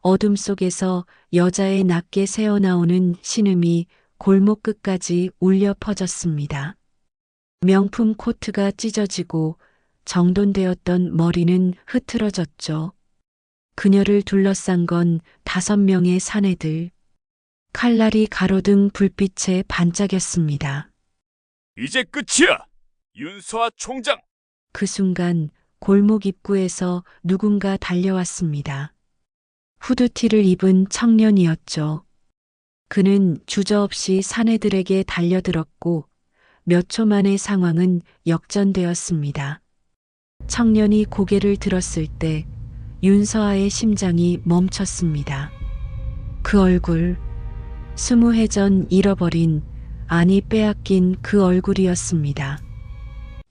어둠 속에서 여자의 낮게 새어나오는 신음이 골목 끝까지 울려 퍼졌습니다. 명품 코트가 찢어지고 정돈되었던 머리는 흐트러졌죠. 그녀를 둘러싼 건 5명의 사내들. 칼날이 가로등 불빛에 반짝였습니다. 이제 끝이야! 윤서아 총장! 그 순간 골목 입구에서 누군가 달려왔습니다. 후드티를 입은 청년이었죠. 그는 주저없이 사내들에게 달려들었고 몇 초 만에 상황은 역전되었습니다. 청년이 고개를 들었을 때 윤서아의 심장이 멈췄습니다. 그 얼굴, 20해 전 잃어버린, 아니 빼앗긴 그 얼굴이었습니다.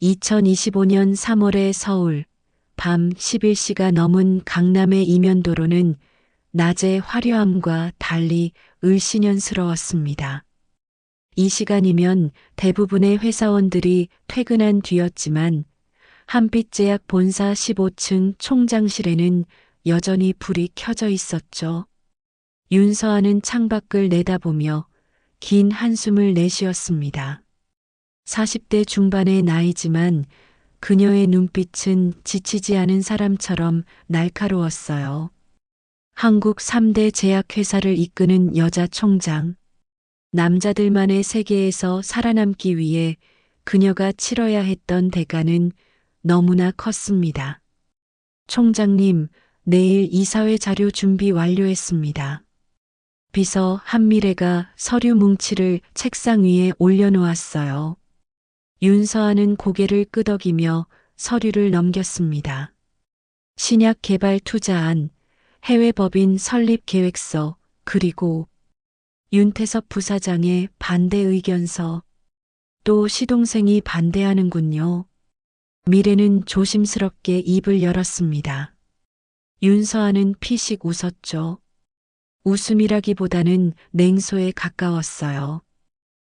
2025년 3월의 서울, 밤 11시가 넘은 강남의 이면도로는 낮의 화려함과 달리 을씨년스러웠습니다. 이 시간이면 대부분의 회사원들이 퇴근한 뒤였지만 한빛제약 본사 15층 총장실에는 여전히 불이 켜져 있었죠. 윤서아는 창밖을 내다보며 긴 한숨을 내쉬었습니다. 40대 중반의 나이지만 그녀의 눈빛은 지치지 않은 사람처럼 날카로웠어요. 한국 3대 제약회사를 이끄는 여자 총장. 남자들만의 세계에서 살아남기 위해 그녀가 치러야 했던 대가는 너무나 컸습니다. 총장님, 내일 이사회 자료 준비 완료했습니다. 비서 한미래가 서류 뭉치를 책상 위에 올려놓았어요. 윤서아는 고개를 끄덕이며 서류를 넘겼습니다. 신약 개발 투자안, 해외 법인 설립 계획서, 그리고 윤태섭 부사장의 반대 의견서. 또 시동생이 반대하는군요. 미래는 조심스럽게 입을 열었습니다. 윤서아는 피식 웃었죠. 웃음이라기보다는 냉소에 가까웠어요.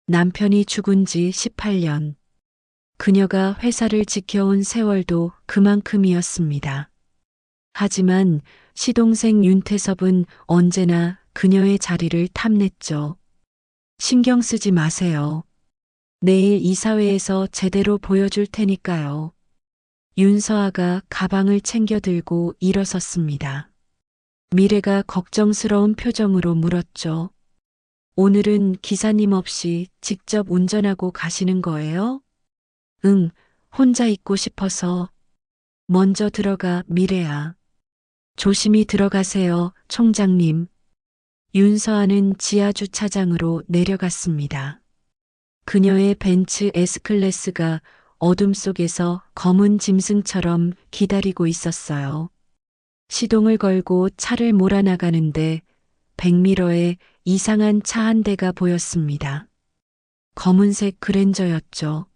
남편이 죽은 지 18년. 그녀가 회사를 지켜온 세월도 그만큼이었습니다. 하지만 시동생 윤태섭은 언제나 그녀의 자리를 탐냈죠. 신경 쓰지 마세요. 내일 이사회에서 제대로 보여줄 테니까요. 윤서아가 가방을 챙겨 들고 일어섰습니다. 미래가 걱정스러운 표정으로 물었죠. 오늘은 기사님 없이 직접 운전하고 가시는 거예요? 응, 혼자 있고 싶어서. 먼저 들어가, 미래야. 조심히 들어가세요, 총장님. 윤서아는 지하 주차장으로 내려갔습니다. 그녀의 벤츠 S클래스가 어둠 속에서 검은 짐승처럼 기다리고 있었어요. 시동을 걸고 차를 몰아나가는데 백미러에 이상한 차 한 대가 보였습니다. 검은색 그랜저였죠.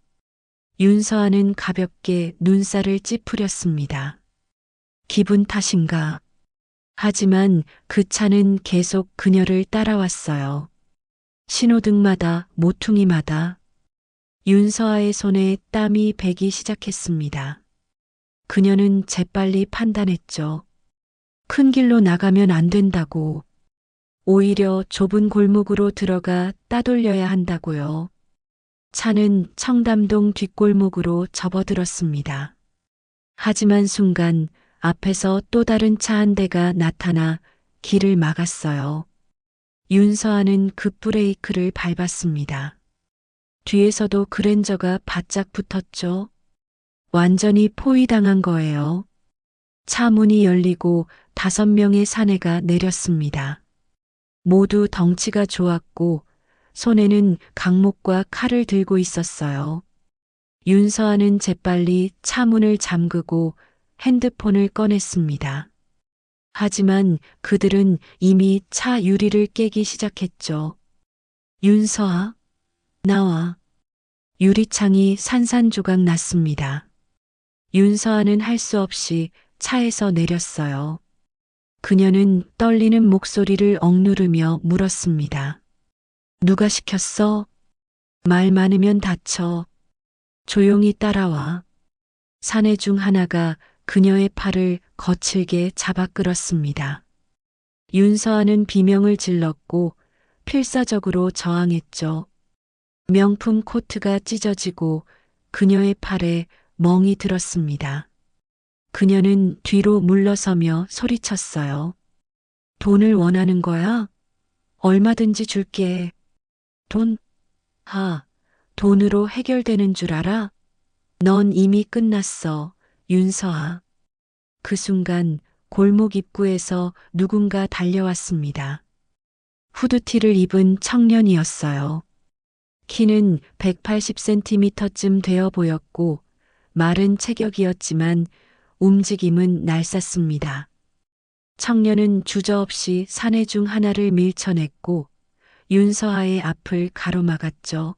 윤서아는 가볍게 눈살을 찌푸렸습니다. 기분 탓인가? 하지만 그 차는 계속 그녀를 따라왔어요. 신호등마다, 모퉁이마다. 윤서아의 손에 땀이 배기 시작했습니다. 그녀는 재빨리 판단했죠. 큰 길로 나가면 안 된다고. 오히려 좁은 골목으로 들어가 따돌려야 한다고요. 차는 청담동 뒷골목으로 접어들었습니다. 하지만 순간 앞에서 또 다른 차 한 대가 나타나 길을 막았어요. 윤서아는 급브레이크를 밟았습니다. 뒤에서도 그랜저가 바짝 붙었죠. 완전히 포위당한 거예요. 차 문이 열리고 5명의 사내가 내렸습니다. 모두 덩치가 좋았고 손에는 강목과 칼을 들고 있었어요. 윤서아는 재빨리 차 문을 잠그고 핸드폰을 꺼냈습니다. 하지만 그들은 이미 차 유리를 깨기 시작했죠. 윤서아, 나와. 유리창이 산산조각 났습니다. 윤서아는 할 수 없이 차에서 내렸어요. 그녀는 떨리는 목소리를 억누르며 물었습니다. 누가 시켰어? 말 많으면 다쳐. 조용히 따라와. 사내 중 하나가 그녀의 팔을 거칠게 잡아 끌었습니다. 윤서아는 비명을 질렀고 필사적으로 저항했죠. 명품 코트가 찢어지고 그녀의 팔에 멍이 들었습니다. 그녀는 뒤로 물러서며 소리쳤어요. 돈을 원하는 거야? 얼마든지 줄게. 돈? 돈으로 해결되는 줄 알아? 넌 이미 끝났어, 윤서아. 그 순간 골목 입구에서 누군가 달려왔습니다. 후드티를 입은 청년이었어요. 키는 180cm쯤 되어 보였고 마른 체격이었지만 움직임은 날쌔습니다. 청년은 주저없이 사내 중 하나를 밀쳐냈고 윤서아의 앞을 가로막았죠.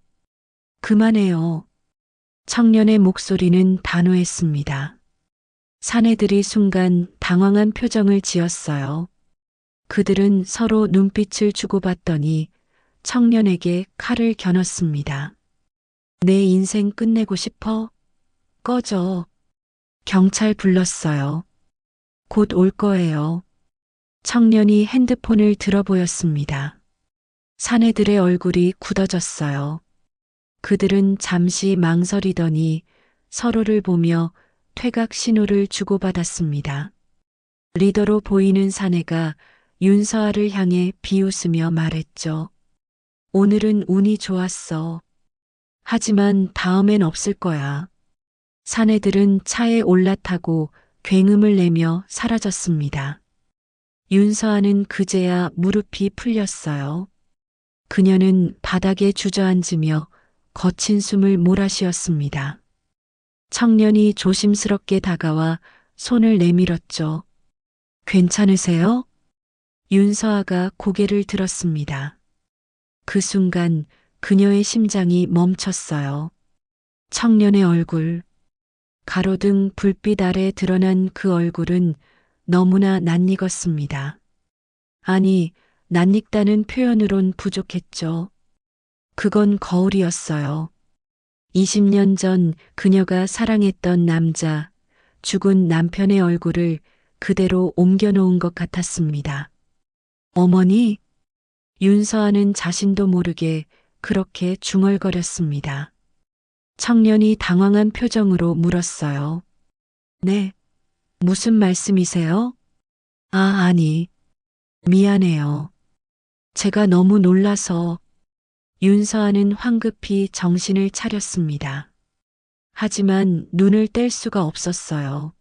그만해요. 청년의 목소리는 단호했습니다. 사내들이 순간 당황한 표정을 지었어요. 그들은 서로 눈빛을 주고받더니 청년에게 칼을 겨눴습니다. 내 인생 끝내고 싶어? 꺼져. 경찰 불렀어요. 곧 올 거예요. 청년이 핸드폰을 들어보였습니다. 사내들의 얼굴이 굳어졌어요. 그들은 잠시 망설이더니 서로를 보며 퇴각 신호를 주고받았습니다. 리더로 보이는 사내가 윤서아를 향해 비웃으며 말했죠. 오늘은 운이 좋았어. 하지만 다음엔 없을 거야. 사내들은 차에 올라타고 굉음을 내며 사라졌습니다. 윤서아는 그제야 무릎이 풀렸어요. 그녀는 바닥에 주저앉으며 거친 숨을 몰아쉬었습니다. 청년이 조심스럽게 다가와 손을 내밀었죠. 괜찮으세요? 윤서아가 고개를 들었습니다. 그 순간 그녀의 심장이 멈췄어요. 청년의 얼굴, 가로등 불빛 아래 드러난 그 얼굴은 너무나 낯익었습니다. 아니, 낯익다는 표현으론 부족했죠. 그건 거울이었어요. 20년 전 그녀가 사랑했던 남자, 죽은 남편의 얼굴을 그대로 옮겨놓은 것 같았습니다. 어머니? 윤서아는 자신도 모르게 그렇게 중얼거렸습니다. 청년이 당황한 표정으로 물었어요. 네, 무슨 말씀이세요? 아니, 미안해요. 제가 너무 놀라서. 윤서아는 황급히 정신을 차렸습니다. 하지만 눈을 뗄 수가 없었어요.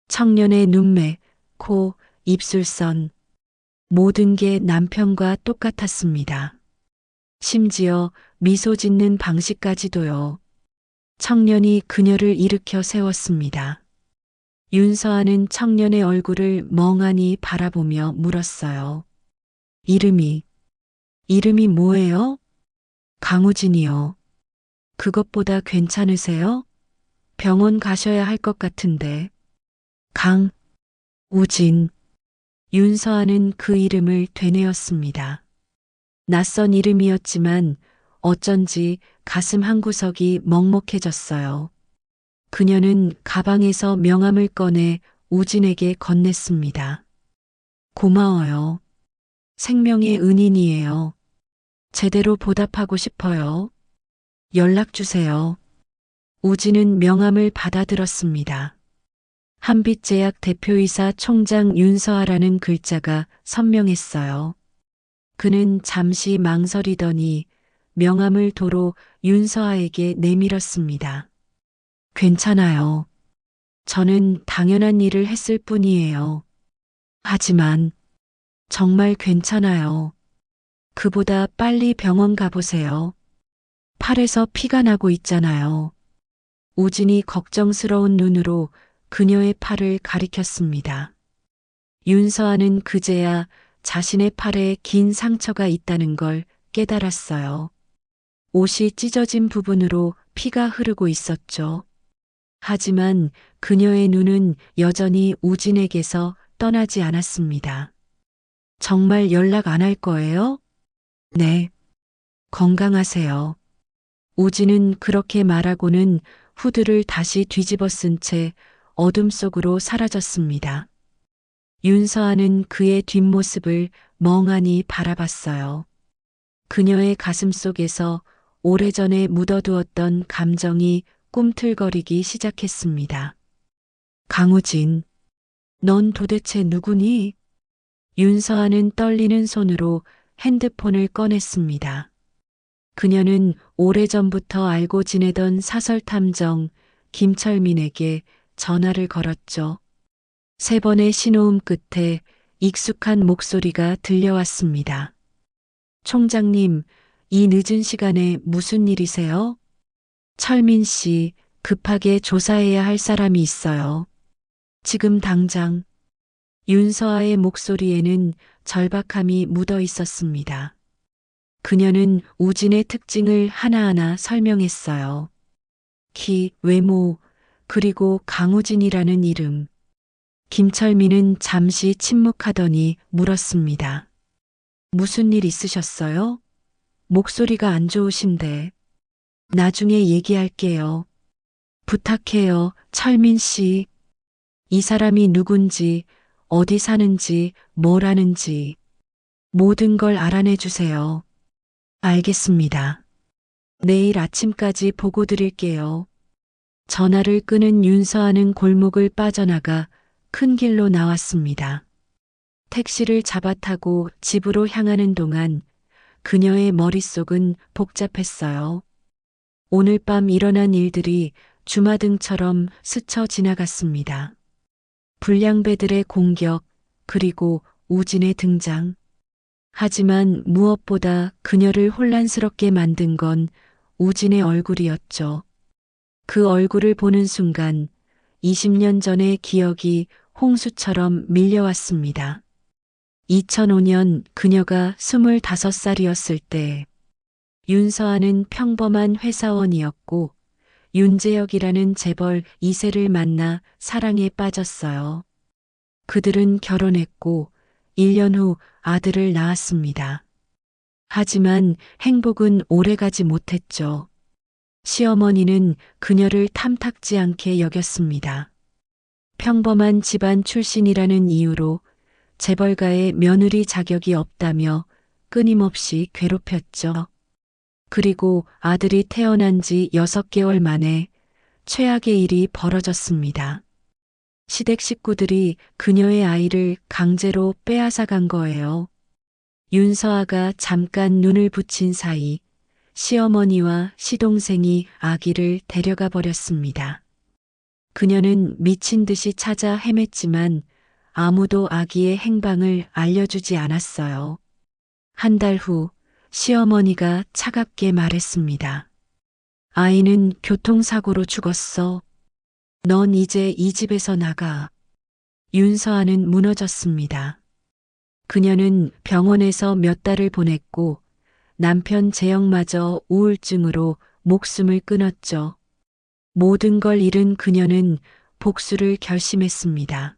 청년의 눈매, 코, 입술선, 모든 게 남편과 똑같았습니다. 심지어 미소 짓는 방식까지도요. 청년이 그녀를 일으켜 세웠습니다. 윤서아는 청년의 얼굴을 멍하니 바라보며 물었어요. 이름이 뭐예요? 강우진이요. 그것보다 괜찮으세요? 병원 가셔야 할 것 같은데. 강우진. 윤서아는 그 이름을 되뇌었습니다. 낯선 이름이었지만 어쩐지 가슴 한구석이 먹먹해졌어요. 그녀는 가방에서 명함을 꺼내 우진에게 건넸습니다. 고마워요. 생명의 은인이에요. 제대로 보답하고 싶어요. 연락 주세요. 우진은 명함을 받아들었습니다. 한빛제약 대표이사 총장 윤서아라는 글자가 선명했어요. 그는 잠시 망설이더니 명함을 도로 윤서아에게 내밀었습니다. 괜찮아요. 저는 당연한 일을 했을 뿐이에요. 하지만 정말 괜찮아요. 그보다 빨리 병원 가보세요. 팔에서 피가 나고 있잖아요. 우진이 걱정스러운 눈으로 그녀의 팔을 가리켰습니다. 윤서아는 그제야 자신의 팔에 긴 상처가 있다는 걸 깨달았어요. 옷이 찢어진 부분으로 피가 흐르고 있었죠. 하지만 그녀의 눈은 여전히 우진에게서 떠나지 않았습니다. 정말 연락 안 할 거예요? 네. 건강하세요. 우진은 그렇게 말하고는 후드를 다시 뒤집어 쓴 채 어둠 속으로 사라졌습니다. 윤서아는 그의 뒷모습을 멍하니 바라봤어요. 그녀의 가슴 속에서 오래전에 묻어두었던 감정이 꿈틀거리기 시작했습니다. 강우진, 넌 도대체 누구니? 윤서아는 떨리는 손으로 핸드폰을 꺼냈습니다. 그녀는 오래전부터 알고 지내던 사설탐정 김철민에게 전화를 걸었죠. 3번의 신호음 끝에 익숙한 목소리가 들려왔습니다. 총장님, 이 늦은 시간에 무슨 일이세요? 철민 씨, 급하게 조사해야 할 사람이 있어요. 지금 당장. 윤서아의 목소리에는 절박함이 묻어 있었습니다. 그녀는 우진의 특징을 하나하나 설명했어요. 키, 외모, 그리고 강우진이라는 이름. 김철민은 잠시 침묵하더니 물었습니다. 무슨 일 있으셨어요? 목소리가 안 좋으신데. 나중에 얘기할게요. 부탁해요, 철민 씨. 이 사람이 누군지, 어디 사는지, 뭘 하는지, 모든 걸 알아내 주세요. 알겠습니다. 내일 아침까지 보고 드릴게요. 전화를 끄는 윤서아는 골목을 빠져나가 큰 길로 나왔습니다. 택시를 잡아타고 집으로 향하는 동안 그녀의 머릿속은 복잡했어요. 오늘 밤 일어난 일들이 주마등처럼 스쳐 지나갔습니다. 불량배들의 공격, 그리고 우진의 등장. 하지만 무엇보다 그녀를 혼란스럽게 만든 건 우진의 얼굴이었죠. 그 얼굴을 보는 순간 20년 전의 기억이 홍수처럼 밀려왔습니다. 2005년 그녀가 25살이었을 때 윤서아는 평범한 회사원이었고 윤재혁이라는 재벌 2세를 만나 사랑에 빠졌어요. 그들은 결혼했고 1년 후 아들을 낳았습니다. 하지만 행복은 오래가지 못했죠. 시어머니는 그녀를 탐탁지 않게 여겼습니다. 평범한 집안 출신이라는 이유로 재벌가의 며느리 자격이 없다며 끊임없이 괴롭혔죠. 그리고 아들이 태어난 지 6개월 만에 최악의 일이 벌어졌습니다. 시댁 식구들이 그녀의 아이를 강제로 빼앗아 간 거예요. 윤서아가 잠깐 눈을 붙인 사이 시어머니와 시동생이 아기를 데려가 버렸습니다. 그녀는 미친 듯이 찾아 헤맸지만 아무도 아기의 행방을 알려주지 않았어요. 한 달 후 시어머니가 차갑게 말했습니다. 아이는 교통사고로 죽었어. 넌 이제 이 집에서 나가. 윤서아는 무너졌습니다. 그녀는 병원에서 몇 달을 보냈고 남편 재영마저 우울증으로 목숨을 끊었죠. 모든 걸 잃은 그녀는 복수를 결심했습니다.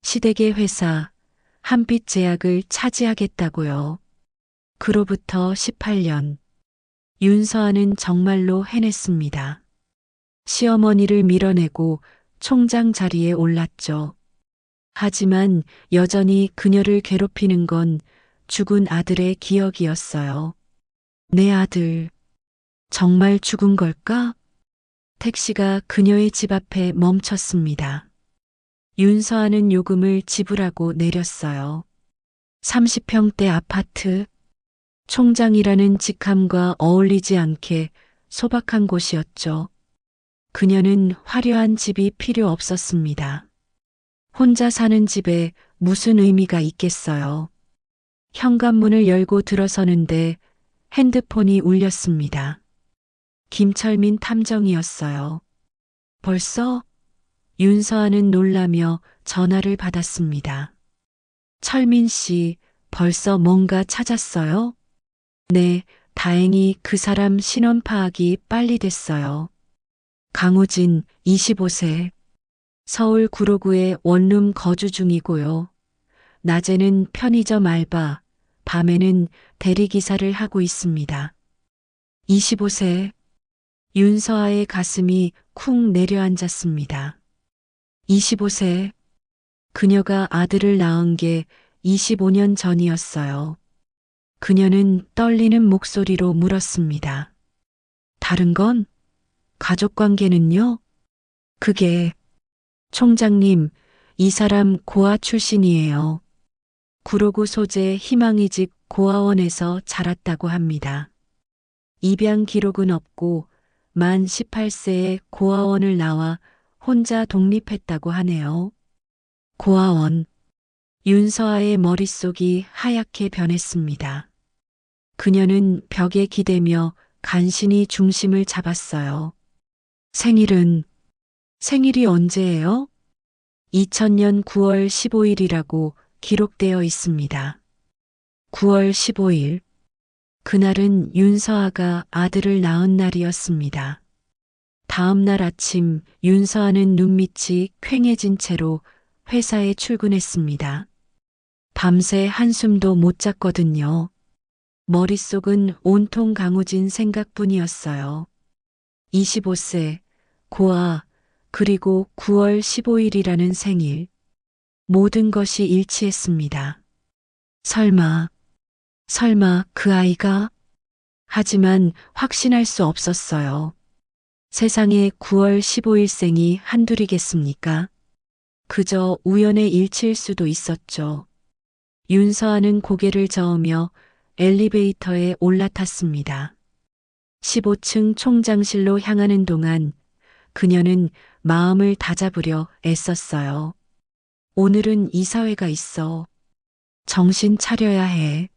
시댁의 회사, 한빛제약을 차지하겠다고요. 그로부터 18년, 윤서아는 정말로 해냈습니다. 시어머니를 밀어내고 총장 자리에 올랐죠. 하지만 여전히 그녀를 괴롭히는 건 죽은 아들의 기억이었어요. 내 아들, 정말 죽은 걸까? 택시가 그녀의 집 앞에 멈췄습니다. 윤서아는 요금을 지불하고 내렸어요. 30평대 아파트, 총장이라는 직함과 어울리지 않게 소박한 곳이었죠. 그녀는 화려한 집이 필요 없었습니다. 혼자 사는 집에 무슨 의미가 있겠어요. 현관문을 열고 들어서는데 핸드폰이 울렸습니다. 김철민 탐정이었어요. 벌써? 윤서아는 놀라며 전화를 받았습니다. 철민 씨, 벌써 뭔가 찾았어요? 네, 다행히 그 사람 신원 파악이 빨리 됐어요. 강우진, 25세. 서울 구로구의 원룸 거주 중이고요. 낮에는 편의점 알바, 밤에는 대리기사를 하고 있습니다. 25세. 윤서아의 가슴이 쿵 내려앉았습니다. 25세. 그녀가 아들을 낳은 게 25년 전이었어요. 그녀는 떨리는 목소리로 물었습니다. 다른 건? 가족 관계는요? 그게, 총장님, 이 사람 고아 출신이에요. 구로구 소재 희망이집 고아원에서 자랐다고 합니다. 입양 기록은 없고 만 18세에 고아원을 나와 혼자 독립했다고 하네요. 고아원. 윤서아의 머릿속이 하얗게 변했습니다. 그녀는 벽에 기대며 간신히 중심을 잡았어요. 생일이 언제예요? 2000년 9월 15일이라고 기록되어 있습니다. 9월 15일. 그날은 윤서아가 아들을 낳은 날이었습니다. 다음 날 아침 윤서아는 눈밑이 퀭해진 채로 회사에 출근했습니다. 밤새 한숨도 못 잤거든요. 머릿속은 온통 강우진 생각뿐이었어요. 25세, 고아, 그리고 9월 15일이라는 생일. 모든 것이 일치했습니다. 설마 그 아이가? 하지만 확신할 수 없었어요. 세상에 9월 15일생이 한둘이겠습니까? 그저 우연의 일치일 수도 있었죠. 윤서아는 고개를 저으며 엘리베이터에 올라탔습니다. 15층 총장실로 향하는 동안 그녀는 마음을 다잡으려 애썼어요. 오늘은 이사회가 있어. 정신 차려야 해.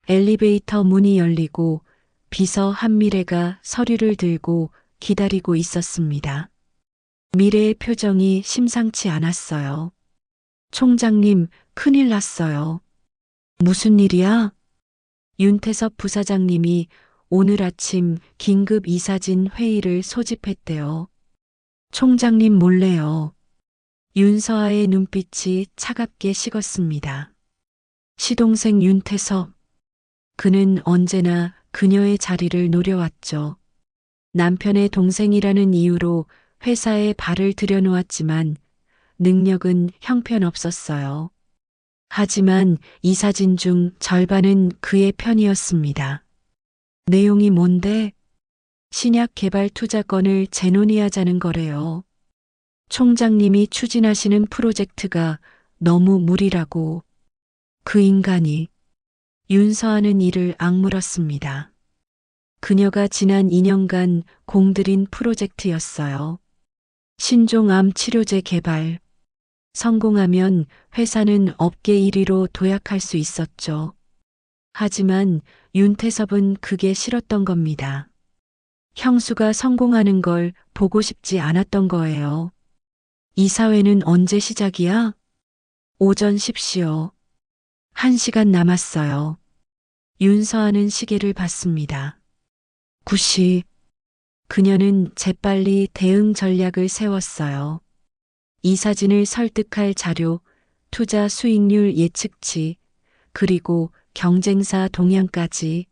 엘리베이터 문이 열리고 비서 한미래가 서류를 들고 기다리고 있었습니다. 미래의 표정이 심상치 않았어요. 총장님, 큰일 났어요. 무슨 일이야? 윤태섭 부사장님이 오늘 아침 긴급 이사진 회의를 소집했대요. 총장님 몰래요. 윤서아의 눈빛이 차갑게 식었습니다. 시동생 윤태섭. 그는 언제나 그녀의 자리를 노려왔죠. 남편의 동생이라는 이유로 회사에 발을 들여놓았지만 능력은 형편없었어요. 하지만 이 사진 중 절반은 그의 편이었습니다. 내용이 뭔데? 신약 개발 투자건을 재논의하자는 거래요. 총장님이 추진하시는 프로젝트가 너무 무리라고. 그 인간이 윤서아는 이를 악물었습니다. 그녀가 지난 2년간 공들인 프로젝트였어요. 신종암 치료제 개발. 성공하면 회사는 업계 1위로 도약할 수 있었죠. 하지만 윤태섭은 그게 싫었던 겁니다. 형수가 성공하는 걸 보고 싶지 않았던 거예요. 이사회는 언제 시작이야? 오전 10시요. 1시간 남았어요. 윤서아는 시계를 봤습니다. 9시. 그녀는 재빨리 대응 전략을 세웠어요. 이 사진을 설득할 자료, 투자 수익률 예측치, 그리고 경쟁사 동향까지.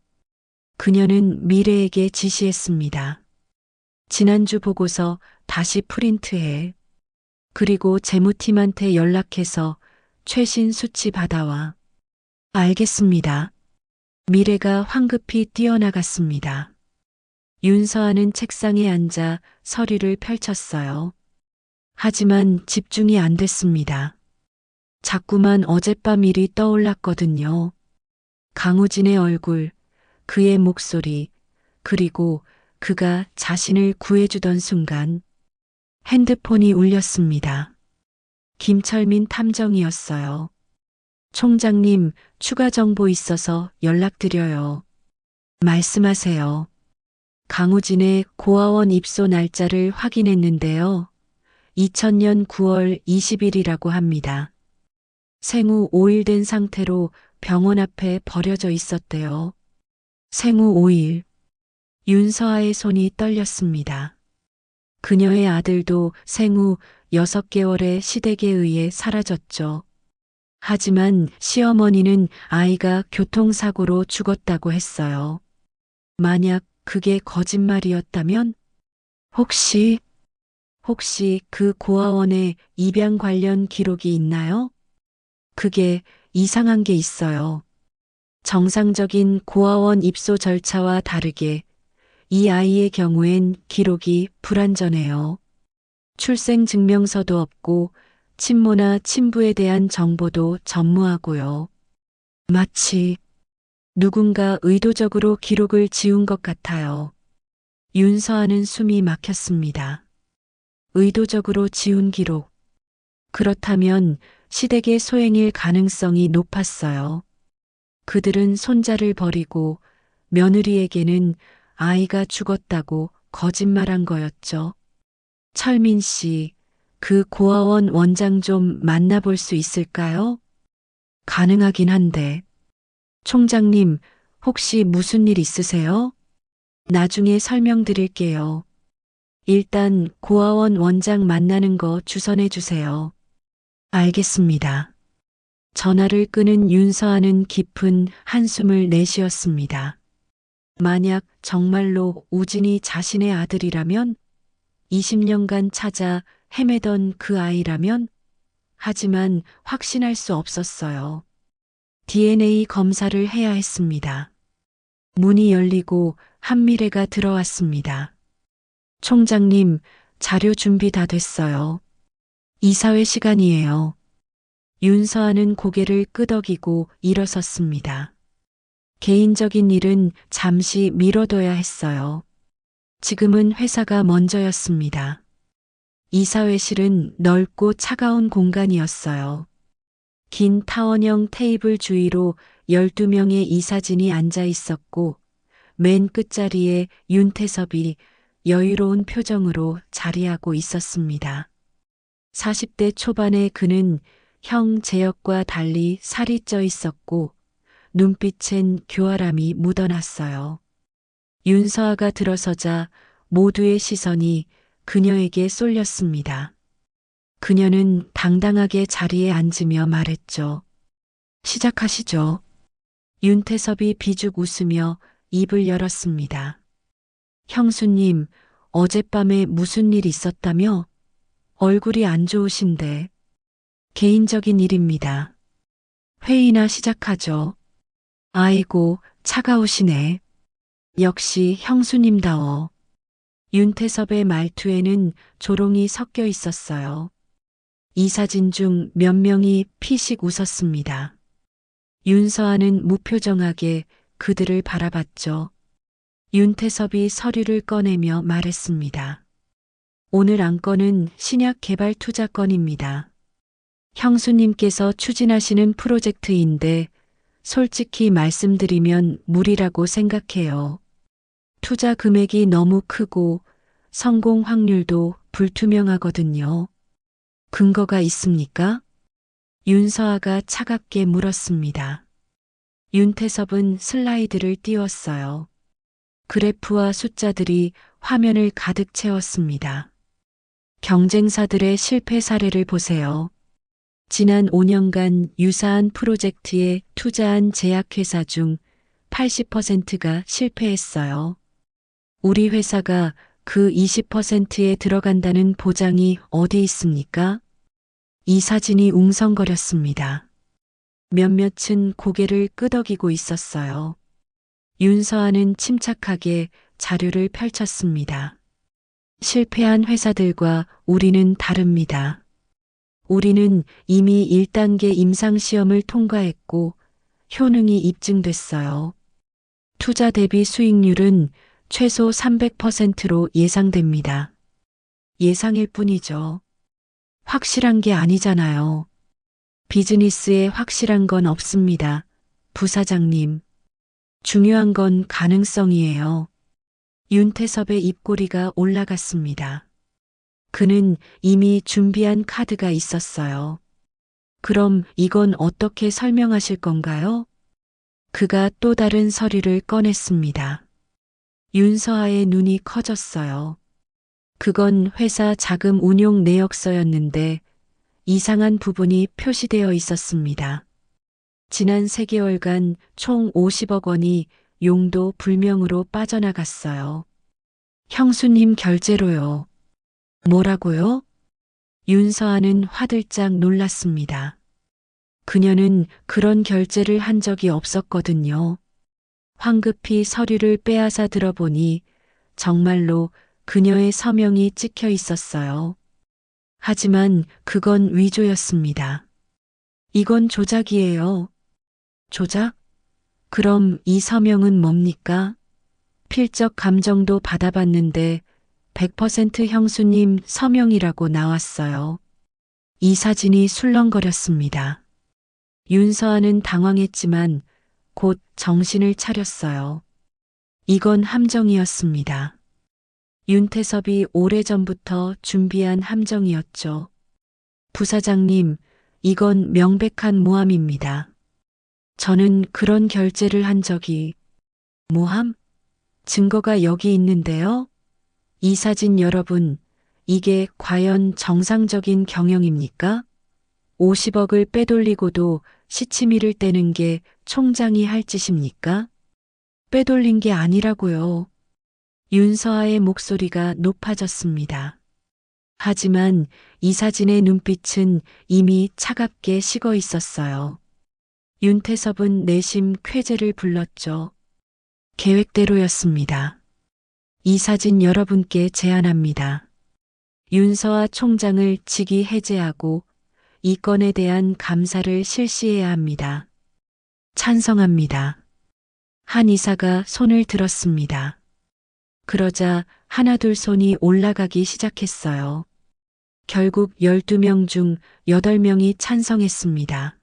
그녀는 미래에게 지시했습니다. 지난주 보고서 다시 프린트해. 그리고 재무팀한테 연락해서 최신 수치 받아와. 알겠습니다. 미래가 황급히 뛰어나갔습니다. 윤서아는 책상에 앉아 서류를 펼쳤어요. 하지만 집중이 안 됐습니다. 자꾸만 어젯밤 일이 떠올랐거든요. 강우진의 얼굴, 그의 목소리, 그리고 그가 자신을 구해주던 순간 핸드폰이 울렸습니다. 김철민 탐정이었어요. 총장님, 추가 정보 있어서 연락드려요. 말씀하세요. 강우진의 고아원 입소 날짜를 확인했는데요. 2000년 9월 20일이라고 합니다. 생후 5일 된 상태로 병원 앞에 버려져 있었대요. 생후 5일. 윤서아의 손이 떨렸습니다. 그녀의 아들도 생후 6개월의 시댁에 의해 사라졌죠. 하지만 시어머니는 아이가 교통사고로 죽었다고 했어요. 만약 그게 거짓말이었다면? 혹시 혹시 그 고아원에 입양 관련 기록이 있나요? 그게 이상한 게 있어요. 정상적인 고아원 입소 절차와 다르게 이 아이의 경우엔 기록이 불완전해요. 출생 증명서도 없고 친모나 친부에 대한 정보도 전무하고요. 마치 누군가 의도적으로 기록을 지운 것 같아요. 윤서아는 숨이 막혔습니다. 의도적으로 지운 기록. 그렇다면 시댁의 소행일 가능성이 높았어요. 그들은 손자를 버리고 며느리에게는 아이가 죽었다고 거짓말한 거였죠. 철민 씨, 그 고아원 원장 좀 만나볼 수 있을까요? 가능하긴 한데. 총장님, 혹시 무슨 일 있으세요? 나중에 설명드릴게요. 일단 고아원 원장 만나는 거 주선해 주세요. 알겠습니다. 전화를 끄는 윤서아는 깊은 한숨을 내쉬었습니다. 만약 정말로 우진이 자신의 아들이라면 20년간 찾아 헤매던 그 아이라면 하지만 확신할 수 없었어요. DNA 검사를 해야 했습니다. 문이 열리고 한미래가 들어왔습니다. 총장님, 자료 준비 다 됐어요. 이사회 시간이에요. 윤서아는 고개를 끄덕이고 일어섰습니다. 개인적인 일은 잠시 미뤄둬야 했어요. 지금은 회사가 먼저였습니다. 이사회실은 넓고 차가운 공간이었어요. 긴 타원형 테이블 주위로 12명의 이사진이 앉아 있었고 맨 끝자리에 윤태섭이 여유로운 표정으로 자리하고 있었습니다. 40대 초반의 그는 형 재혁과 달리 살이 쪄 있었고 눈빛엔 교활함이 묻어났어요. 윤서아가 들어서자 모두의 시선이 그녀에게 쏠렸습니다. 그녀는 당당하게 자리에 앉으며 말했죠. 시작하시죠. 윤태섭이 비죽 웃으며 입을 열었습니다. 형수님, 어젯밤에 무슨 일 있었다며? 얼굴이 안 좋으신데. 개인적인 일입니다. 회의나 시작하죠. 아이고, 차가우시네. 역시 형수님다워. 윤태섭의 말투에는 조롱이 섞여 있었어요. 이사진 중 몇 명이 피식 웃었습니다. 윤서아는 무표정하게 그들을 바라봤죠. 윤태섭이 서류를 꺼내며 말했습니다. 오늘 안건은 신약 개발 투자 건입니다. 형수님께서 추진하시는 프로젝트인데 솔직히 말씀드리면 무리라고 생각해요. 투자 금액이 너무 크고 성공 확률도 불투명하거든요. 근거가 있습니까? 윤서아가 차갑게 물었습니다. 윤태섭은 슬라이드를 띄웠어요. 그래프와 숫자들이 화면을 가득 채웠습니다. 경쟁사들의 실패 사례를 보세요. 지난 5년간 유사한 프로젝트에 투자한 제약회사 중 80%가 실패했어요. 우리 회사가 그 20%에 들어간다는 보장이 어디 있습니까? 이 사진이 웅성거렸습니다. 몇몇은 고개를 끄덕이고 있었어요. 윤서아는 침착하게 자료를 펼쳤습니다. 실패한 회사들과 우리는 다릅니다. 우리는 이미 1단계 임상시험을 통과했고 효능이 입증됐어요. 투자 대비 수익률은 최소 300%로 예상됩니다. 예상일 뿐이죠. 확실한 게 아니잖아요. 비즈니스에 확실한 건 없습니다. 부사장님. 중요한 건 가능성이에요. 윤태섭의 입꼬리가 올라갔습니다. 그는 이미 준비한 카드가 있었어요. 그럼 이건 어떻게 설명하실 건가요? 그가 또 다른 서류를 꺼냈습니다. 윤서아의 눈이 커졌어요. 그건 회사 자금 운용 내역서였는데 이상한 부분이 표시되어 있었습니다. 지난 3개월간 총 50억 원이 용도 불명으로 빠져나갔어요. 형수님 결제로요. 뭐라고요? 윤서아는 화들짝 놀랐습니다. 그녀는 그런 결제를 한 적이 없었거든요. 황급히 서류를 빼앗아 들어보니 정말로 그녀의 서명이 찍혀 있었어요. 하지만 그건 위조였습니다. 이건 조작이에요. 조작? 그럼 이 서명은 뭡니까? 필적 감정도 받아봤는데 100% 형수님 서명이라고 나왔어요. 이 사진이 술렁거렸습니다. 윤서아는 당황했지만 곧 정신을 차렸어요. 이건 함정이었습니다. 윤태섭이 오래전부터 준비한 함정이었죠. 부사장님, 이건 명백한 모함입니다. 저는 그런 결제를 한 적이 모함? 증거가 여기 있는데요. 이 사진 여러분, 이게 과연 정상적인 경영입니까? 50억을 빼돌리고도 시치미를 떼는 게 총장이 할 짓입니까? 빼돌린 게 아니라고요. 윤서아의 목소리가 높아졌습니다. 하지만 이 사진의 눈빛은 이미 차갑게 식어 있었어요. 윤태섭은 내심 쾌재를 불렀죠. 계획대로였습니다. 이 사진 여러분께 제안합니다. 윤서아 총장을 직위 해제하고 이 건에 대한 감사를 실시해야 합니다. 찬성합니다. 한 이사가 손을 들었습니다. 그러자 하나둘 손이 올라가기 시작했어요. 결국 12명 중 8명이 찬성했습니다.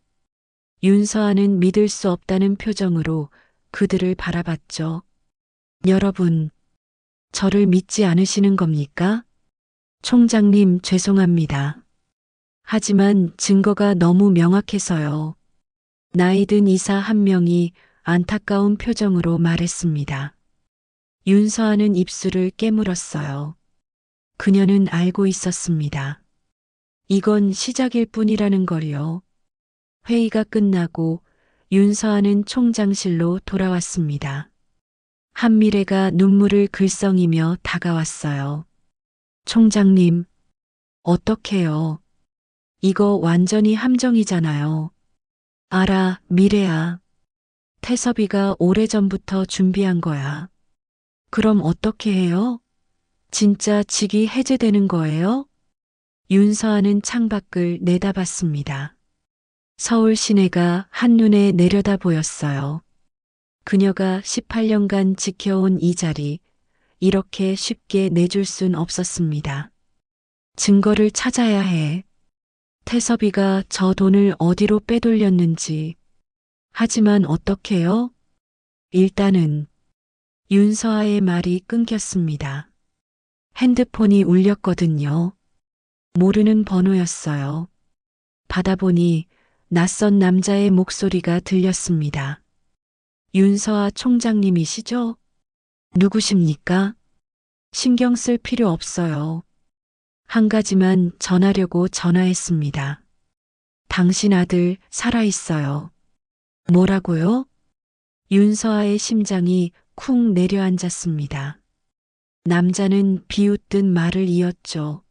윤서아는 믿을 수 없다는 표정으로 그들을 바라봤죠. 여러분, 저를 믿지 않으시는 겁니까? 총장님, 죄송합니다. 하지만 증거가 너무 명확해서요. 나이든 이사 한 명이 안타까운 표정으로 말했습니다. 윤서아는 입술을 깨물었어요. 그녀는 알고 있었습니다. 이건 시작일 뿐이라는 걸요. 회의가 끝나고 윤서아는 총장실로 돌아왔습니다. 한미래가 눈물을 글썽이며 다가왔어요. 총장님, 어떡해요? 이거 완전히 함정이잖아요. 알아, 미래야. 태섭이가 오래전부터 준비한 거야. 그럼 어떻게 해요? 진짜 직위 해제되는 거예요? 윤서아는 창밖을 내다봤습니다. 서울 시내가 한눈에 내려다 보였어요. 그녀가 18년간 지켜온 이 자리, 이렇게 쉽게 내줄 순 없었습니다. 증거를 찾아야 해. 태섭이가 저 돈을 어디로 빼돌렸는지. 하지만 어떡해요? 일단은 윤서아의 말이 끊겼습니다. 핸드폰이 울렸거든요. 모르는 번호였어요. 받아보니 낯선 남자의 목소리가 들렸습니다. 윤서아 총장님이시죠? 누구십니까? 신경 쓸 필요 없어요. 한 가지만 전하려고 전화했습니다. 당신 아들 살아있어요. 뭐라고요? 윤서아의 심장이 쿵 내려앉았습니다. 남자는 비웃듯 말을 이었죠.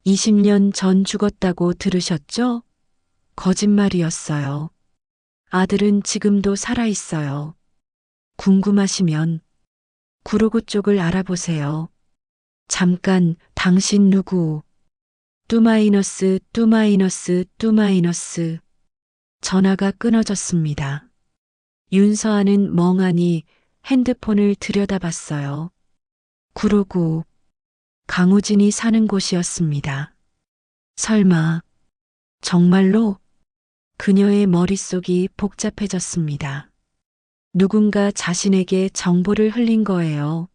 20년 전 죽었다고 들으셨죠? 거짓말이었어요. 아들은 지금도 살아있어요. 궁금하시면 구로구 쪽을 알아보세요. 잠깐, 당신 누구? 뚜마이너스. 전화가 끊어졌습니다. 윤서아는 멍하니 핸드폰을 들여다봤어요. 구로구. 강우진이 사는 곳이었습니다. 설마, 정말로? 그녀의 머릿속이 복잡해졌습니다. 누군가 자신에게 정보를 흘린 거예요.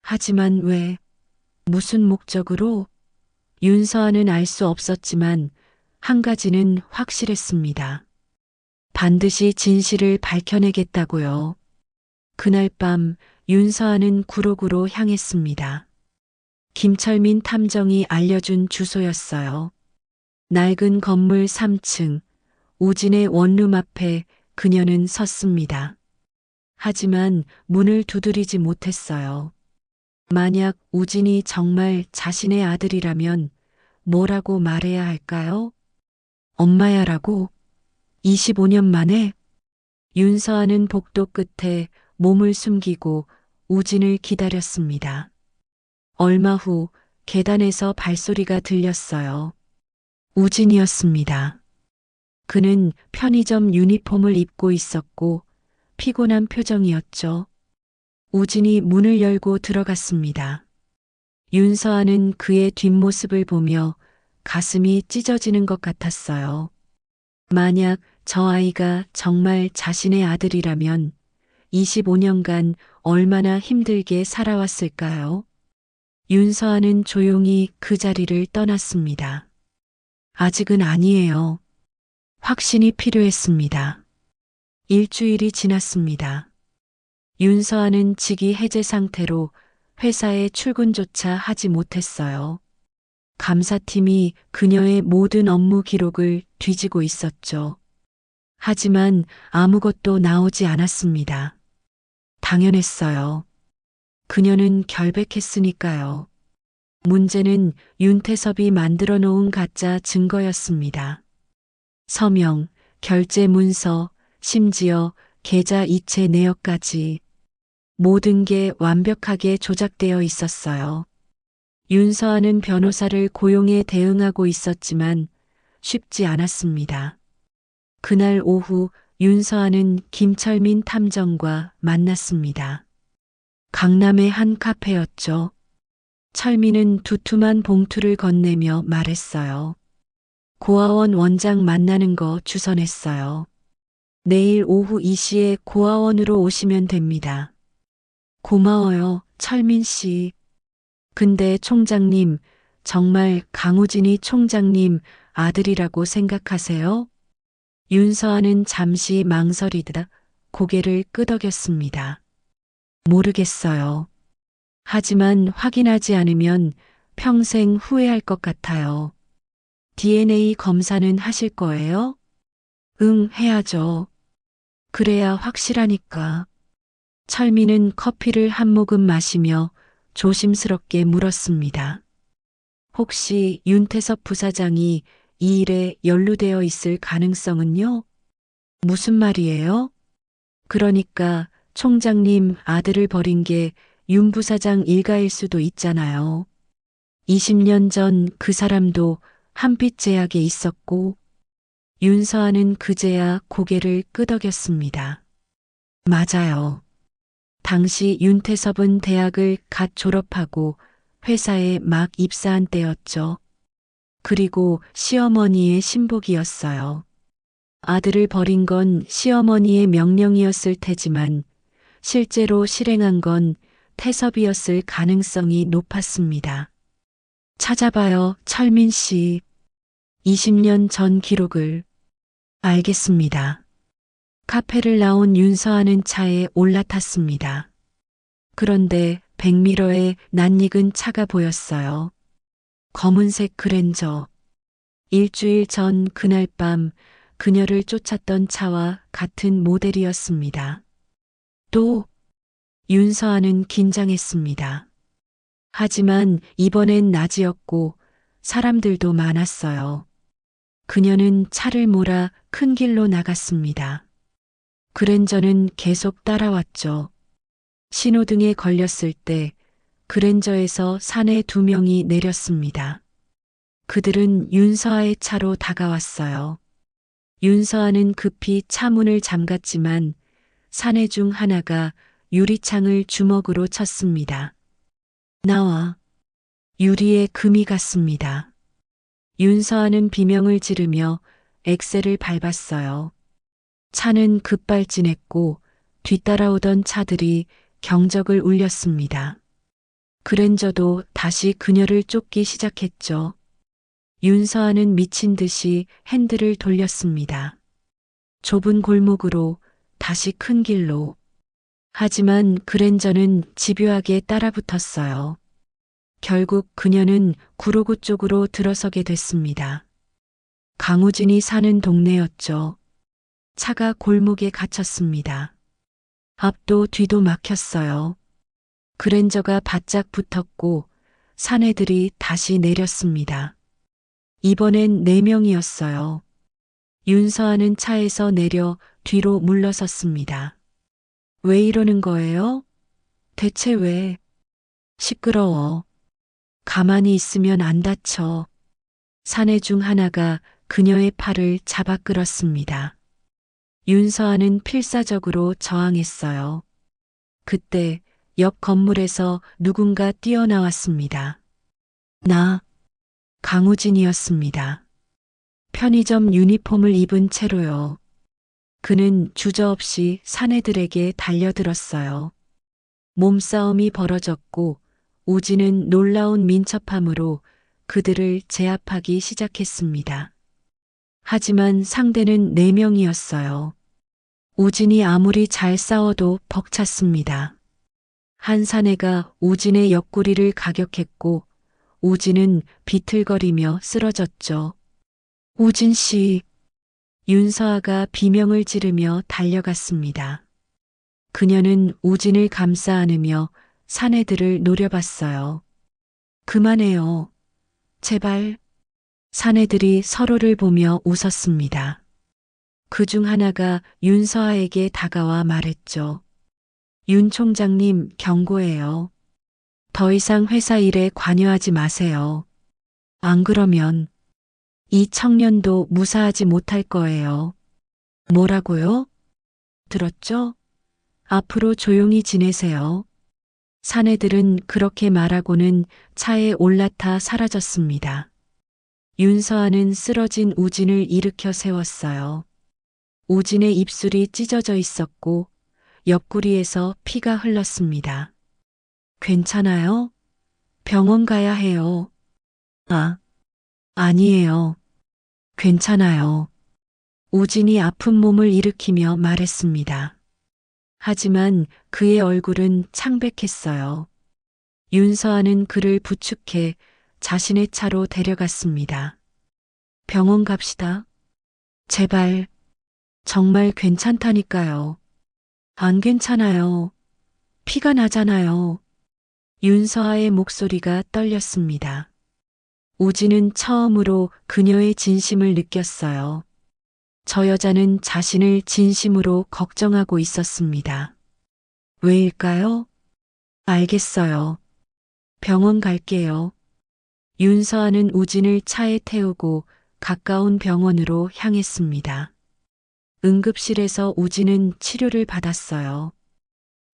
하지만 왜? 무슨 목적으로? 윤서아는 알 수 없었지만 한 가지는 확실했습니다. 반드시 진실을 밝혀내겠다고요. 그날 밤 윤서아는 구로구로 향했습니다. 김철민 탐정이 알려준 주소였어요. 낡은 건물 3층, 우진의 원룸 앞에 그녀는 섰습니다. 하지만 문을 두드리지 못했어요. 만약 우진이 정말 자신의 아들이라면 뭐라고 말해야 할까요? 엄마야라고? 25년 만에? 윤서아는 복도 끝에 몸을 숨기고 우진을 기다렸습니다. 얼마 후 계단에서 발소리가 들렸어요. 우진이었습니다. 그는 편의점 유니폼을 입고 있었고 피곤한 표정이었죠. 우진이 문을 열고 들어갔습니다. 윤서아는 그의 뒷모습을 보며 가슴이 찢어지는 것 같았어요. 만약 저 아이가 정말 자신의 아들이라면 25년간 얼마나 힘들게 살아왔을까요? 윤서아는 조용히 그 자리를 떠났습니다. 아직은 아니에요. 확신이 필요했습니다. 일주일이 지났습니다. 윤서아는 직위 해제 상태로 회사에 출근조차 하지 못했어요. 감사팀이 그녀의 모든 업무 기록을 뒤지고 있었죠. 하지만 아무것도 나오지 않았습니다. 당연했어요. 그녀는 결백했으니까요. 문제는 윤태섭이 만들어 놓은 가짜 증거였습니다. 서명, 결제 문서, 심지어 계좌 이체 내역까지 모든 게 완벽하게 조작되어 있었어요. 윤서아는 변호사를 고용해 대응하고 있었지만 쉽지 않았습니다. 그날 오후 윤서아는 김철민 탐정과 만났습니다. 강남의 한 카페였죠. 철민은 두툼한 봉투를 건네며 말했어요. 고아원 원장 만나는 거 주선했어요. 내일 오후 2시에 고아원으로 오시면 됩니다. 고마워요, 철민 씨. 근데 총장님, 정말 강우진이 총장님 아들이라고 생각하세요? 윤서아는 잠시 망설이다 고개를 끄덕였습니다. 모르겠어요. 하지만 확인하지 않으면 평생 후회할 것 같아요. DNA 검사는 하실 거예요? 응, 해야죠. 그래야 확실하니까. 철민은 커피를 한 모금 마시며 조심스럽게 물었습니다. 혹시 윤태섭 부사장이 이 일에 연루되어 있을 가능성은요? 무슨 말이에요? 그러니까 총장님 아들을 버린 게 윤 부사장 일가일 수도 있잖아요. 20년 전 그 사람도 한빛 제약에 있었고 윤서아는 그제야 고개를 끄덕였습니다. 맞아요. 당시 윤태섭은 대학을 갓 졸업하고 회사에 막 입사한 때였죠. 그리고 시어머니의 신복이었어요. 아들을 버린 건 시어머니의 명령이었을 테지만 실제로 실행한 건 태섭이었을 가능성이 높았습니다. 찾아봐요, 철민 씨. 20년 전 기록을. 알겠습니다. 카페를 나온 윤서아는 차에 올라탔습니다. 그런데 백미러에 낯익은 차가 보였어요. 검은색 그랜저. 일주일 전 그날 밤 그녀를 쫓았던 차와 같은 모델이었습니다. 또 윤서아는 긴장했습니다. 하지만 이번엔 낮이었고 사람들도 많았어요. 그녀는 차를 몰아 큰 길로 나갔습니다. 그랜저는 계속 따라왔죠. 신호등에 걸렸을 때 그랜저에서 사내 2명이 내렸습니다. 그들은 윤서아의 차로 다가왔어요. 윤서아는 급히 차 문을 잠갔지만 사내 중 하나가 유리창을 주먹으로 쳤습니다. 나와. 유리에 금이 갔습니다. 윤서아는 비명을 지르며 엑셀을 밟았어요. 차는 급발진했고 뒤따라오던 차들이 경적을 울렸습니다. 그랜저도 다시 그녀를 쫓기 시작했죠. 윤서아는 미친 듯이 핸들을 돌렸습니다. 좁은 골목으로 다시 큰 길로. 하지만 그랜저는 집요하게 따라붙었어요. 결국 그녀는 구로구 쪽으로 들어서게 됐습니다. 강우진이 사는 동네였죠. 차가 골목에 갇혔습니다. 앞도 뒤도 막혔어요. 그랜저가 바짝 붙었고 사내들이 다시 내렸습니다. 이번엔 4명이었어요. 윤서아는 차에서 내려 뒤로 물러섰습니다. 왜 이러는 거예요? 대체 왜? 시끄러워. 가만히 있으면 안 다쳐. 사내 중 하나가 그녀의 팔을 잡아 끌었습니다. 윤서아는 필사적으로 저항했어요. 그때 옆 건물에서 누군가 뛰어나왔습니다. 나, 강우진이었습니다. 편의점 유니폼을 입은 채로요. 그는 주저없이 사내들에게 달려들었어요. 몸싸움이 벌어졌고 우진은 놀라운 민첩함으로 그들을 제압하기 시작했습니다. 하지만 상대는 4명이었어요. 우진이 아무리 잘 싸워도 벅찼습니다. 한 사내가 우진의 옆구리를 가격했고 우진은 비틀거리며 쓰러졌죠. 우진 씨, 윤서아가 비명을 지르며 달려갔습니다. 그녀는 우진을 감싸 안으며 사내들을 노려봤어요. 그만해요. 제발. 사내들이 서로를 보며 웃었습니다. 그중 하나가 윤서아에게 다가와 말했죠. 윤 총장님 경고해요. 더 이상 회사 일에 관여하지 마세요. 안 그러면 이 청년도 무사하지 못할 거예요. 뭐라고요? 들었죠? 앞으로 조용히 지내세요. 사내들은 그렇게 말하고는 차에 올라타 사라졌습니다. 윤서아는 쓰러진 우진을 일으켜 세웠어요. 우진의 입술이 찢어져 있었고 옆구리에서 피가 흘렀습니다. 괜찮아요? 병원 가야 해요. 아니에요. 괜찮아요. 우진이 아픈 몸을 일으키며 말했습니다. 하지만 그의 얼굴은 창백했어요. 윤서아는 그를 부축해 자신의 차로 데려갔습니다. 병원 갑시다. 제발. 정말 괜찮다니까요. 안 괜찮아요. 피가 나잖아요. 윤서아의 목소리가 떨렸습니다. 우진은 처음으로 그녀의 진심을 느꼈어요. 저 여자는 자신을 진심으로 걱정하고 있었습니다. 왜일까요? 알겠어요. 병원 갈게요. 윤서아는 우진을 차에 태우고 가까운 병원으로 향했습니다. 응급실에서 우진은 치료를 받았어요.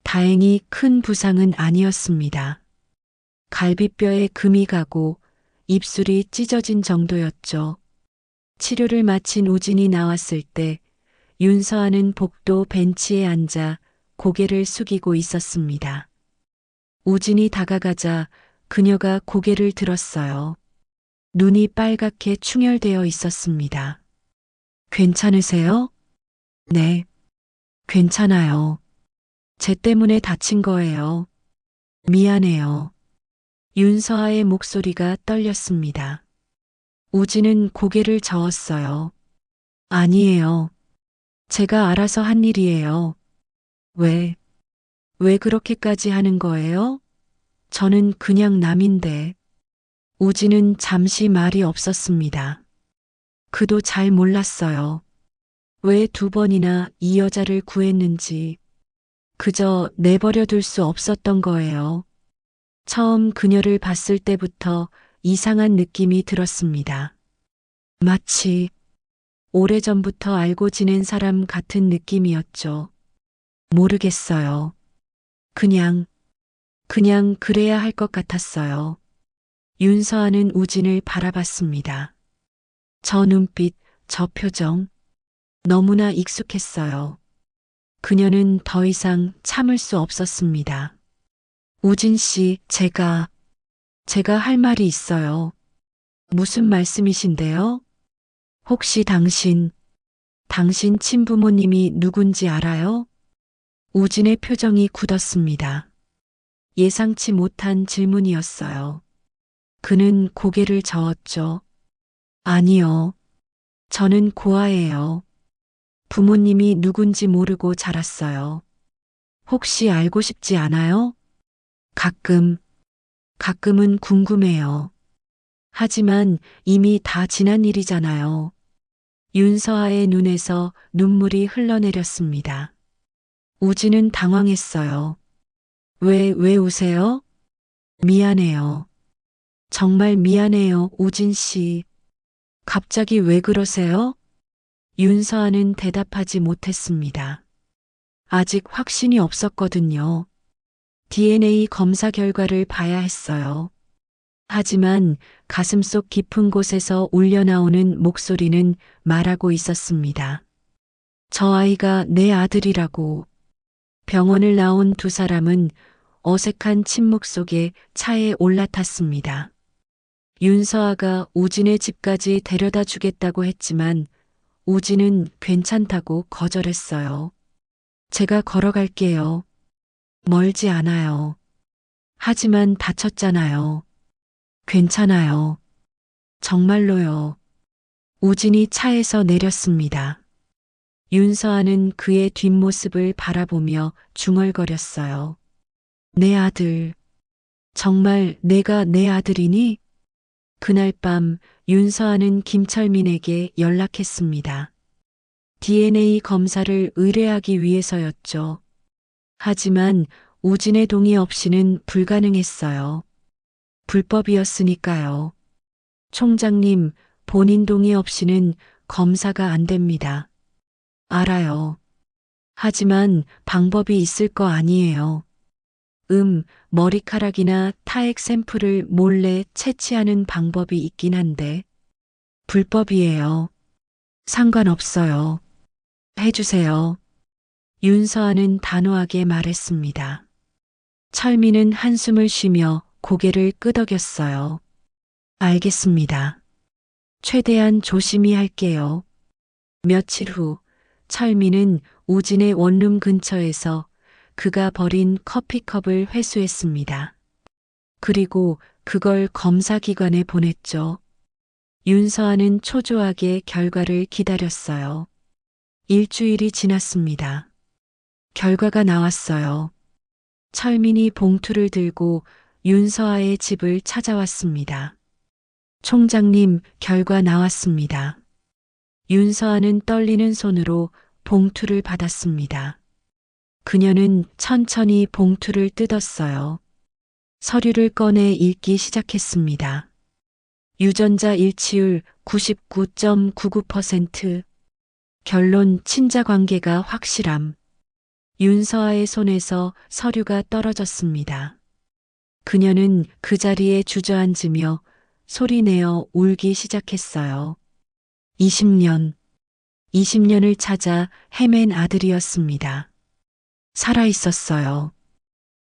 다행히 큰 부상은 아니었습니다. 갈비뼈에 금이 가고 입술이 찢어진 정도였죠. 치료를 마친 우진이 나왔을 때 윤서아는 복도 벤치에 앉아 고개를 숙이고 있었습니다. 우진이 다가가자 그녀가 고개를 들었어요. 눈이 빨갛게 충혈되어 있었습니다. 괜찮으세요? 네, 괜찮아요. 쟤 때문에 다친 거예요. 미안해요. 윤서아의 목소리가 떨렸습니다. 우진은 고개를 저었어요. 아니에요. 제가 알아서 한 일이에요. 왜 그렇게까지 하는 거예요? 저는 그냥 남인데. 우진은 잠시 말이 없었습니다. 그도 잘 몰랐어요. 왜 2번이나 이 여자를 구했는지. 그저 내버려 둘 수 없었던 거예요. 처음 그녀를 봤을 때부터 이상한 느낌이 들었습니다. 마치 오래전부터 알고 지낸 사람 같은 느낌이었죠. 모르겠어요. 그냥 그래야 할 것 같았어요. 윤서아는 우진을 바라봤습니다. 저 눈빛, 저 표정, 너무나 익숙했어요. 그녀는 더 이상 참을 수 없었습니다. 우진 씨, 제가 할 말이 있어요. 무슨 말씀이신데요? 혹시 당신 친부모님이 누군지 알아요? 우진의 표정이 굳었습니다. 예상치 못한 질문이었어요. 그는 고개를 저었죠. 아니요. 저는 고아예요. 부모님이 누군지 모르고 자랐어요. 혹시 알고 싶지 않아요? 가끔은 궁금해요. 하지만 이미 다 지난 일이잖아요. 윤서아의 눈에서 눈물이 흘러내렸습니다. 우진은 당황했어요. 왜 우세요? 미안해요. 정말 미안해요, 우진 씨. 갑자기 왜 그러세요? 윤서아는 대답하지 못했습니다. 아직 확신이 없었거든요. DNA 검사 결과를 봐야 했어요. 하지만 가슴속 깊은 곳에서 울려나오는 목소리는 말하고 있었습니다. 저 아이가 내 아들이라고. 병원을 나온 두 사람은 어색한 침묵 속에 차에 올라탔습니다. 윤서아가 우진의 집까지 데려다 주겠다고 했지만 우진은 괜찮다고 거절했어요. 제가 걸어갈게요. 멀지 않아요. 하지만 다쳤잖아요. 괜찮아요. 정말로요. 우진이 차에서 내렸습니다. 윤서아는 그의 뒷모습을 바라보며 중얼거렸어요. 내 아들. 정말 내가 내 아들이니? 그날 밤 윤서아는 김철민에게 연락했습니다. DNA 검사를 의뢰하기 위해서였죠. 하지만 우진의 동의 없이는 불가능했어요. 불법이었으니까요. 총장님, 본인 동의 없이는 검사가 안 됩니다. 알아요. 하지만 방법이 있을 거 아니에요. 머리카락이나 타액 샘플을 몰래 채취하는 방법이 있긴 한데, 불법이에요. 상관없어요. 해주세요. 윤서아는 단호하게 말했습니다. 철민은 한숨을 쉬며 고개를 끄덕였어요. 알겠습니다. 최대한 조심히 할게요. 며칠 후 철민은 우진의 원룸 근처에서 그가 버린 커피컵을 회수했습니다. 그리고 그걸 검사기관에 보냈죠. 윤서아는 초조하게 결과를 기다렸어요. 일주일이 지났습니다. 결과가 나왔어요. 철민이 봉투를 들고 윤서아의 집을 찾아왔습니다. 총장님, 결과 나왔습니다. 윤서아는 떨리는 손으로 봉투를 받았습니다. 그녀는 천천히 봉투를 뜯었어요. 서류를 꺼내 읽기 시작했습니다. 유전자 일치율 99.99%. 결론 친자 관계가 확실함. 윤서아의 손에서 서류가 떨어졌습니다. 그녀는 그 자리에 주저앉으며 소리내어 울기 시작했어요. 20년을 찾아 헤맨 아들이었습니다. 살아 있었어요.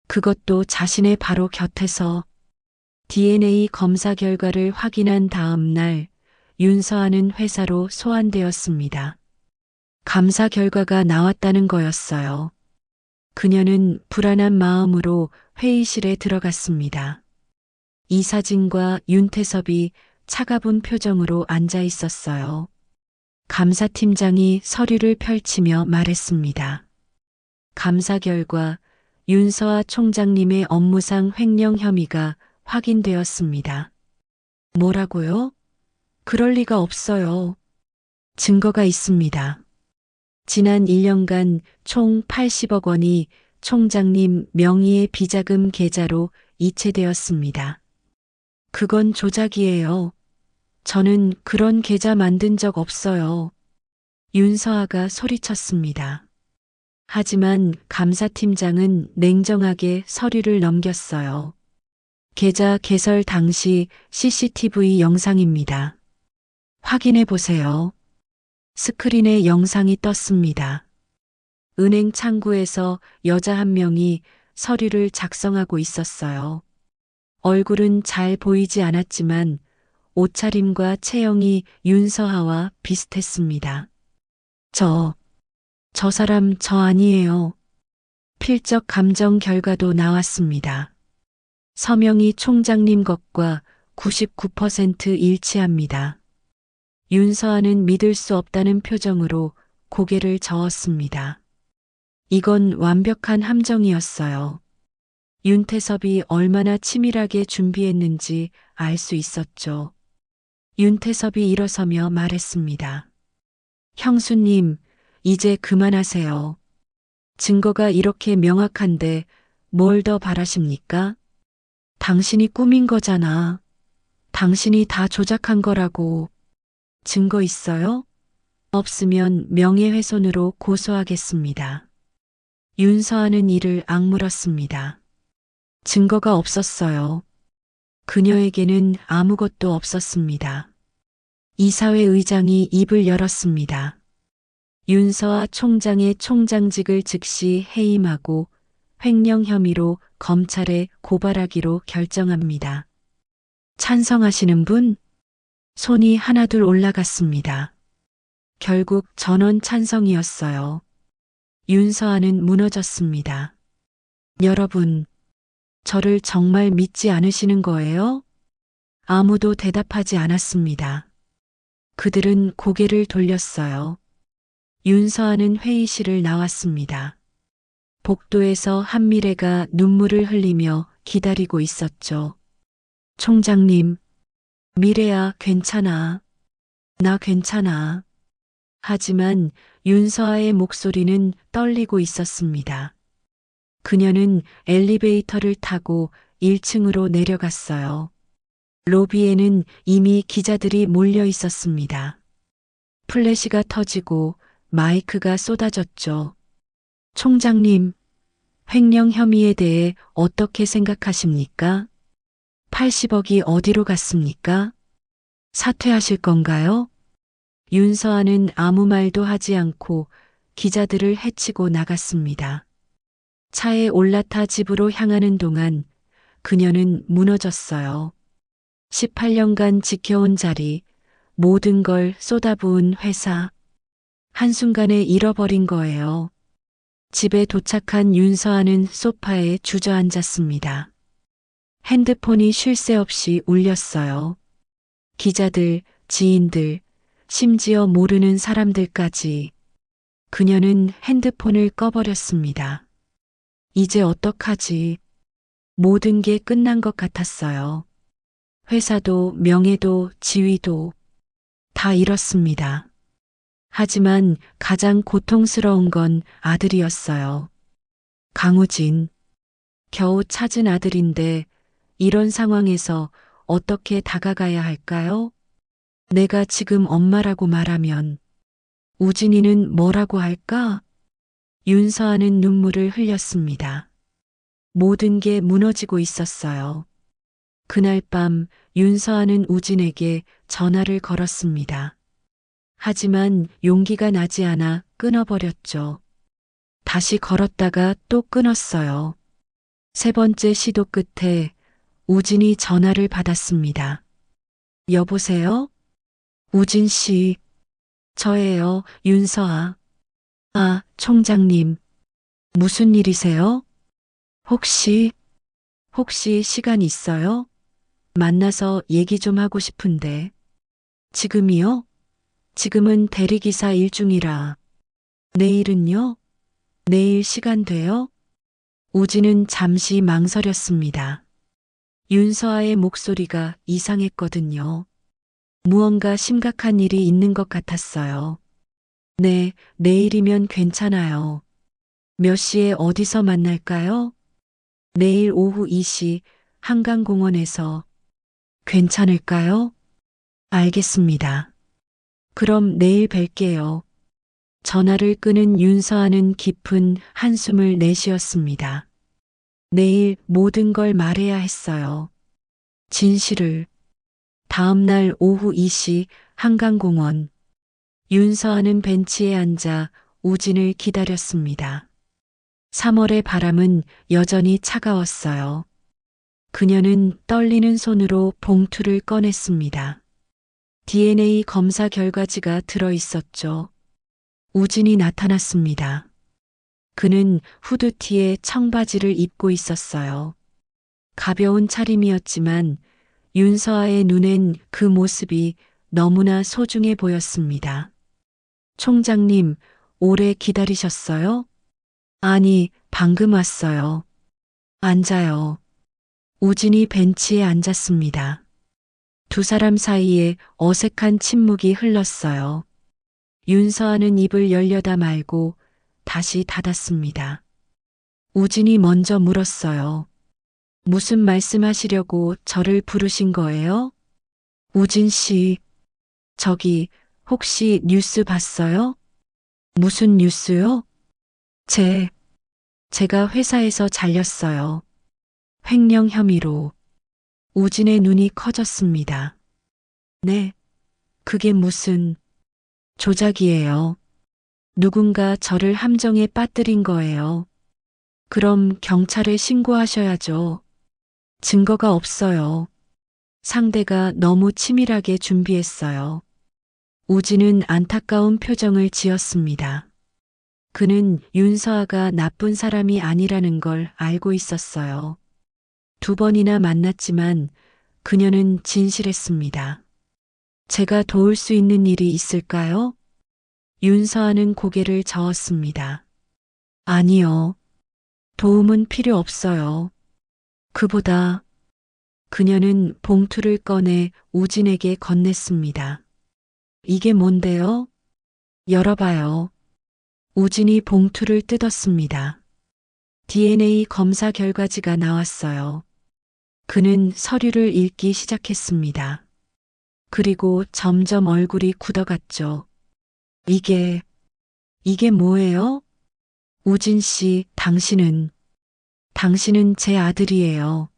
그것도 자신의 바로 곁에서. DNA 검사 결과를 확인한 다음 날 윤서아는 회사로 소환되었습니다. 감사 결과가 나왔다는 거였어요. 그녀는 불안한 마음으로 회의실에 들어갔습니다. 이사진과 윤태섭이 차가운 표정으로 앉아 있었어요. 감사팀장이 서류를 펼치며 말했습니다. 감사 결과 윤서아 총장님의 업무상 횡령 혐의가 확인되었습니다. 뭐라고요? 그럴 리가 없어요. 증거가 있습니다. 지난 1년간 총 80억 원이 총장님 명의의 비자금 계좌로 이체되었습니다. 그건 조작이에요. 저는 그런 계좌 만든 적 없어요. 윤서아가 소리쳤습니다. 하지만 감사팀장은 냉정하게 서류를 넘겼어요. 계좌 개설 당시 CCTV 영상입니다. 확인해 보세요. 스크린에 영상이 떴습니다. 은행 창구에서 여자 한 명이 서류를 작성하고 있었어요. 얼굴은 잘 보이지 않았지만 옷차림과 체형이 윤서아와 비슷했습니다. 저 사람 저 아니에요. 필적 감정 결과도 나왔습니다. 서명이 총장님 것과 99% 일치합니다. 윤서아는 믿을 수 없다는 표정으로 고개를 저었습니다. 이건 완벽한 함정이었어요. 윤태섭이 얼마나 치밀하게 준비했는지 알 수 있었죠. 윤태섭이 일어서며 말했습니다. 형수님, 이제 그만하세요. 증거가 이렇게 명확한데 뭘 더 바라십니까? 당신이 꾸민 거잖아. 당신이 다 조작한 거라고. 증거 있어요? 없으면 명예훼손으로 고소하겠습니다. 윤서아는 이를 악물었습니다. 증거가 없었어요. 그녀에게는 아무것도 없었습니다. 이사회 의장이 입을 열었습니다. 윤서아 총장의 총장직을 즉시 해임하고 횡령 혐의로 검찰에 고발하기로 결정합니다. 찬성하시는 분? 손이 하나둘 올라갔습니다. 결국 전원 찬성이었어요. 윤서아는 무너졌습니다. 여러분, 저를 정말 믿지 않으시는 거예요? 아무도 대답하지 않았습니다. 그들은 고개를 돌렸어요. 윤서아는 회의실을 나왔습니다. 복도에서 한미래가 눈물을 흘리며 기다리고 있었죠. 총장님, 미래야 괜찮아. 나 괜찮아. 하지만 윤서아의 목소리는 떨리고 있었습니다. 그녀는 엘리베이터를 타고 1층으로 내려갔어요. 로비에는 이미 기자들이 몰려 있었습니다. 플래시가 터지고 마이크가 쏟아졌죠. 총장님, 횡령 혐의에 대해 어떻게 생각하십니까? 80억이 어디로 갔습니까? 사퇴하실 건가요? 윤서아는 아무 말도 하지 않고 기자들을 해치고 나갔습니다. 차에 올라타 집으로 향하는 동안 그녀는 무너졌어요. 18년간 지켜온 자리, 모든 걸 쏟아부은 회사. 한순간에 잃어버린 거예요. 집에 도착한 윤서아는 소파에 주저앉았습니다. 핸드폰이 쉴 새 없이 울렸어요. 기자들, 지인들, 심지어 모르는 사람들까지. 그녀는 핸드폰을 꺼버렸습니다. 이제 어떡하지? 모든 게 끝난 것 같았어요. 회사도 명예도 지위도 다 잃었습니다. 하지만 가장 고통스러운 건 아들이었어요. 강우진. 겨우 찾은 아들인데 이런 상황에서 어떻게 다가가야 할까요? 내가 지금 엄마라고 말하면 우진이는 뭐라고 할까? 윤서아는 눈물을 흘렸습니다. 모든 게 무너지고 있었어요. 그날 밤 윤서아는 우진에게 전화를 걸었습니다. 하지만 용기가 나지 않아 끊어버렸죠. 다시 걸었다가 또 끊었어요. 세 번째 시도 끝에 우진이 전화를 받았습니다. 여보세요? 우진 씨. 저예요, 윤서아. 아, 총장님. 무슨 일이세요? 혹시 시간 있어요? 만나서 얘기 좀 하고 싶은데. 지금이요? 지금은 대리기사 일 중이라. 내일은요? 내일 시간 돼요? 우진은 잠시 망설였습니다. 윤서아의 목소리가 이상했거든요. 무언가 심각한 일이 있는 것 같았어요. 네, 내일이면 괜찮아요. 몇 시에 어디서 만날까요? 내일 오후 2시 한강공원에서. 괜찮을까요? 알겠습니다. 그럼 내일 뵐게요. 전화를 끊은 윤서아는 깊은 한숨을 내쉬었습니다. 내일 모든 걸 말해야 했어요. 진실을. 다음 날 오후 2시 한강공원. 윤서아는 벤치에 앉아 우진을 기다렸습니다. 3월의 바람은 여전히 차가웠어요. 그녀는 떨리는 손으로 봉투를 꺼냈습니다. DNA 검사 결과지가 들어 있었죠. 우진이 나타났습니다. 그는 후드티에 청바지를 입고 있었어요. 가벼운 차림이었지만 윤서아의 눈엔 그 모습이 너무나 소중해 보였습니다. 총장님, 오래 기다리셨어요? 아니, 방금 왔어요. 앉아요. 우진이 벤치에 앉았습니다. 두 사람 사이에 어색한 침묵이 흘렀어요. 윤서아는 입을 열려다 말고 다시 닫았습니다. 우진이 먼저 물었어요. 무슨 말씀하시려고 저를 부르신 거예요? 우진 씨, 저기 혹시 뉴스 봤어요? 무슨 뉴스요? 제가 회사에서 잘렸어요. 횡령 혐의로. 우진의 눈이 커졌습니다. 네, 그게 무슨 조작이에요. 누군가 저를 함정에 빠뜨린 거예요. 그럼 경찰에 신고하셔야죠. 증거가 없어요. 상대가 너무 치밀하게 준비했어요. 우진은 안타까운 표정을 지었습니다. 그는 윤서아가 나쁜 사람이 아니라는 걸 알고 있었어요. 두 번이나 만났지만 그녀는 진실했습니다. 제가 도울 수 있는 일이 있을까요? 윤서아는 고개를 저었습니다. 아니요. 도움은 필요 없어요. 그보다 그녀는 봉투를 꺼내 우진에게 건넸습니다. 이게 뭔데요? 열어봐요. 우진이 봉투를 뜯었습니다. DNA 검사 결과지가 나왔어요. 그는 서류를 읽기 시작했습니다. 그리고 점점 얼굴이 굳어갔죠. 이게 뭐예요? 우진 씨, 당신은 제 아들이에요.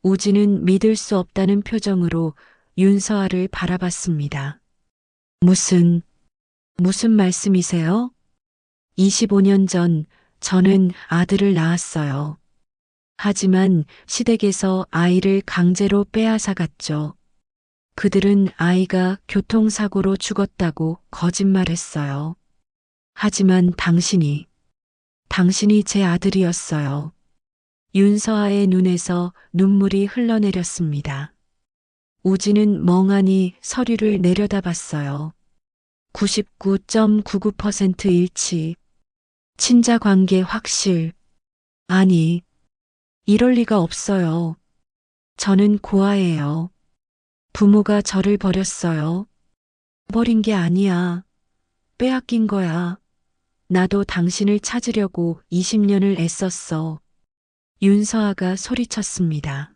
우진은 믿을 수 없다는 표정으로 윤서아를 바라봤습니다. 무슨 말씀이세요? 25년 전 저는 아들을 낳았어요. 하지만 시댁에서 아이를 강제로 빼앗아갔죠. 그들은 아이가 교통사고로 죽었다고 거짓말했어요. 하지만 당신이 제 아들이었어요. 윤서아의 눈에서 눈물이 흘러내렸습니다. 우진은 멍하니 서류를 내려다봤어요. 99.99% 일치. 친자 관계 확실. 아니, 이럴 리가 없어요. 저는 고아예요. 부모가 저를 버렸어요. 버린 게 아니야. 빼앗긴 거야. 나도 당신을 찾으려고 20년을 애썼어. 윤서아가 소리쳤습니다.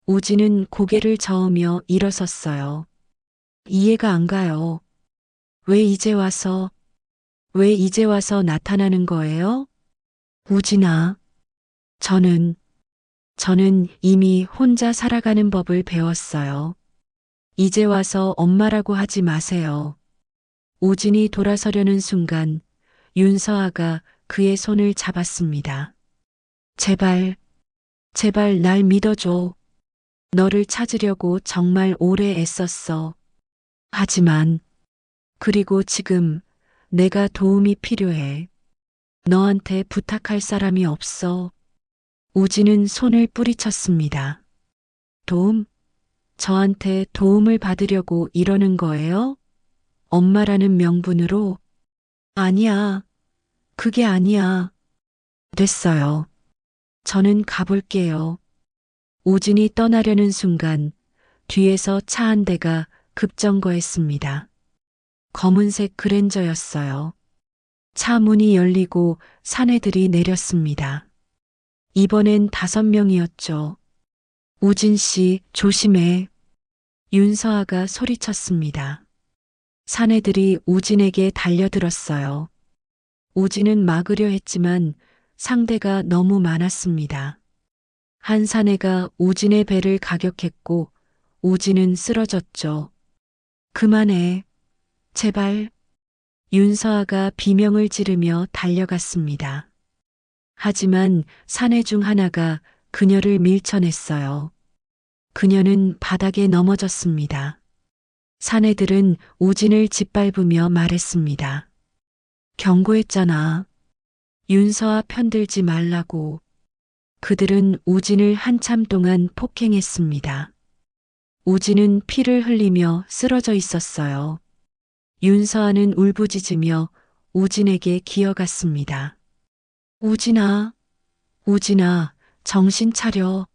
우진은 고개를 저으며 일어섰어요. 이해가 안 가요. 왜 이제 와서 나타나는 거예요? 우진아, 저는 이미 혼자 살아가는 법을 배웠어요. 이제 와서 엄마라고 하지 마세요. 우진이 돌아서려는 순간 윤서아가 그의 손을 잡았습니다. 제발 날 믿어줘. 너를 찾으려고 정말 오래 애썼어. 하지만 그리고 지금 내가 도움이 필요해. 너한테 부탁할 사람이 없어. 우진은 손을 뿌리쳤습니다. 도움? 저한테 도움을 받으려고 이러는 거예요? 엄마라는 명분으로? 아니야. 그게 아니야. 됐어요. 저는 가볼게요. 우진이 떠나려는 순간 뒤에서 차 한 대가 급정거했습니다. 검은색 그랜저였어요. 차 문이 열리고 사내들이 내렸습니다. 이번엔 5명이었죠. 우진 씨, 조심해. 윤서아가 소리쳤습니다. 사내들이 우진에게 달려들었어요. 우진은 막으려 했지만 상대가 너무 많았습니다. 한 사내가 우진의 배를 가격했고 우진은 쓰러졌죠. 그만해. 제발. 윤서아가 비명을 지르며 달려갔습니다. 하지만 사내 중 하나가 그녀를 밀쳐냈어요. 그녀는 바닥에 넘어졌습니다. 사내들은 우진을 짓밟으며 말했습니다. 경고했잖아. 윤서아 편들지 말라고. 그들은 우진을 한참 동안 폭행했습니다. 우진은 피를 흘리며 쓰러져 있었어요. 윤서아는 울부짖으며 우진에게 기어갔습니다. 우진아, 정신 차려.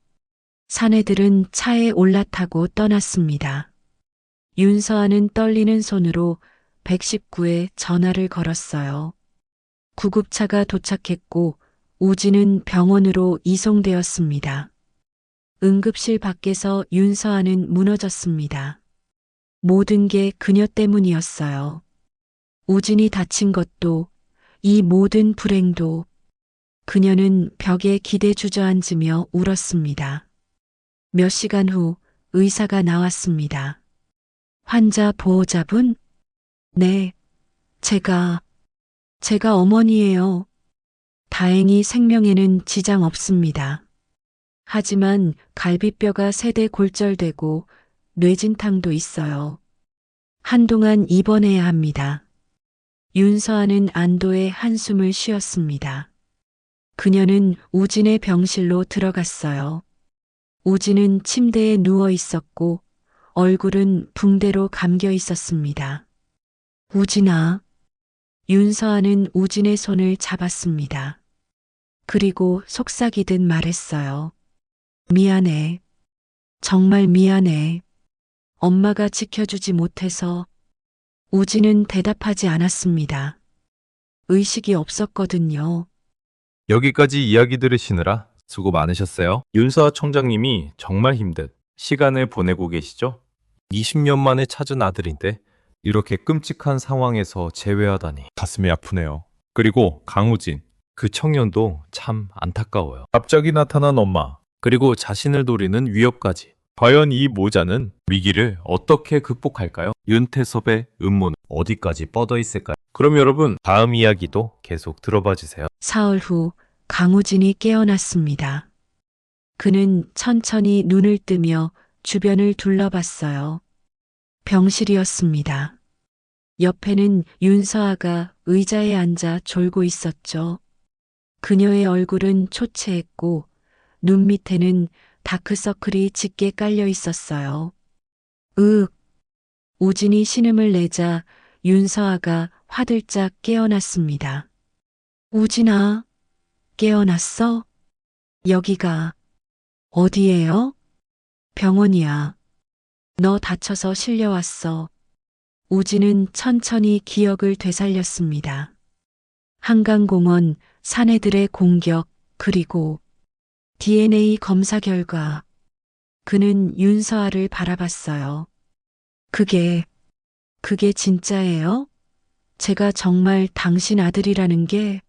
사내들은 차에 올라타고 떠났습니다. 윤서아는 떨리는 손으로 119에 전화를 걸었어요. 구급차가 도착했고 우진은 병원으로 이송되었습니다. 응급실 밖에서 윤서아는 무너졌습니다. 모든 게 그녀 때문이었어요. 우진이 다친 것도, 이 모든 불행도. 그녀는 벽에 기대 주저앉으며 울었습니다. 몇 시간 후 의사가 나왔습니다. 환자 보호자분? 네, 제가 어머니예요. 다행히 생명에는 지장 없습니다. 하지만 갈비뼈가 세대 골절되고 뇌진탕도 있어요. 한동안 입원해야 합니다. 윤서아는 안도의 한숨을 쉬었습니다. 그녀는 우진의 병실로 들어갔어요. 우진은 침대에 누워 있었고 얼굴은 붕대로 감겨 있었습니다. 우진아. 윤서아는 우진의 손을 잡았습니다. 그리고 속삭이듯 말했어요. 미안해. 정말 미안해. 엄마가 지켜주지 못해서. 우진은 대답하지 않았습니다. 의식이 없었거든요. 여기까지 이야기 들으시느라 수고 많으셨어요. 윤서아 청장님이 정말 힘든 시간을 보내고 계시죠? 20년 만에 찾은 아들인데 이렇게 끔찍한 상황에서 제외하다니 가슴이 아프네요. 그리고 강우진, 그 청년도 참 안타까워요. 갑자기 나타난 엄마, 그리고 자신을 노리는 위협까지. 과연 이 모자는 위기를 어떻게 극복할까요? 윤태섭의 음모는 어디까지 뻗어 있을까요? 그럼 여러분, 다음 이야기도 계속 들어봐 주세요. 사흘 후 강우진이 깨어났습니다. 그는 천천히 눈을 뜨며 주변을 둘러봤어요. 병실이었습니다. 옆에는 윤서아가 의자에 앉아 졸고 있었죠. 그녀의 얼굴은 초췌했고 눈 밑에는 다크서클이 짙게 깔려 있었어요. 우진이 신음을 내자 윤서아가 화들짝 깨어났습니다. 우진아, 깨어났어? 여기가 어디예요? 병원이야. 너 다쳐서 실려왔어. 우진은 천천히 기억을 되살렸습니다. 한강공원, 사내들의 공격, 그리고 DNA 검사 결과. 그는 윤서아를 바라봤어요. 그게 진짜예요? 제가 정말 당신 아들이라는 게?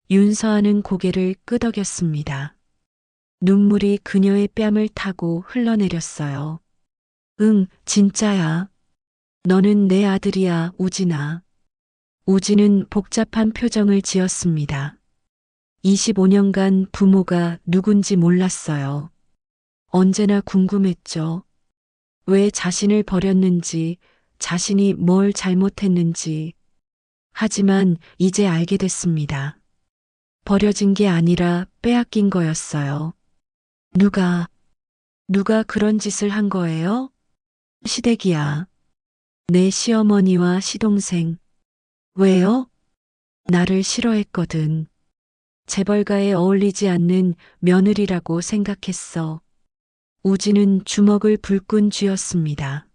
윤서아는 고개를 끄덕였습니다. 눈물이 그녀의 뺨을 타고 흘러내렸어요. 응, 진짜야. 너는 내 아들이야, 우진아. 우진은 복잡한 표정을 지었습니다. 25년간 부모가 누군지 몰랐어요. 언제나 궁금했죠. 왜 자신을 버렸는지, 자신이 뭘 잘못했는지. 하지만 이제 알게 됐습니다. 버려진 게 아니라 빼앗긴 거였어요. 누가 그런 짓을 한 거예요? 시댁이야. 내 시어머니와 시동생. 왜요? 나를 싫어했거든. 재벌가에 어울리지 않는 며느리라고 생각했어. 우진은 주먹을 불끈 쥐었습니다.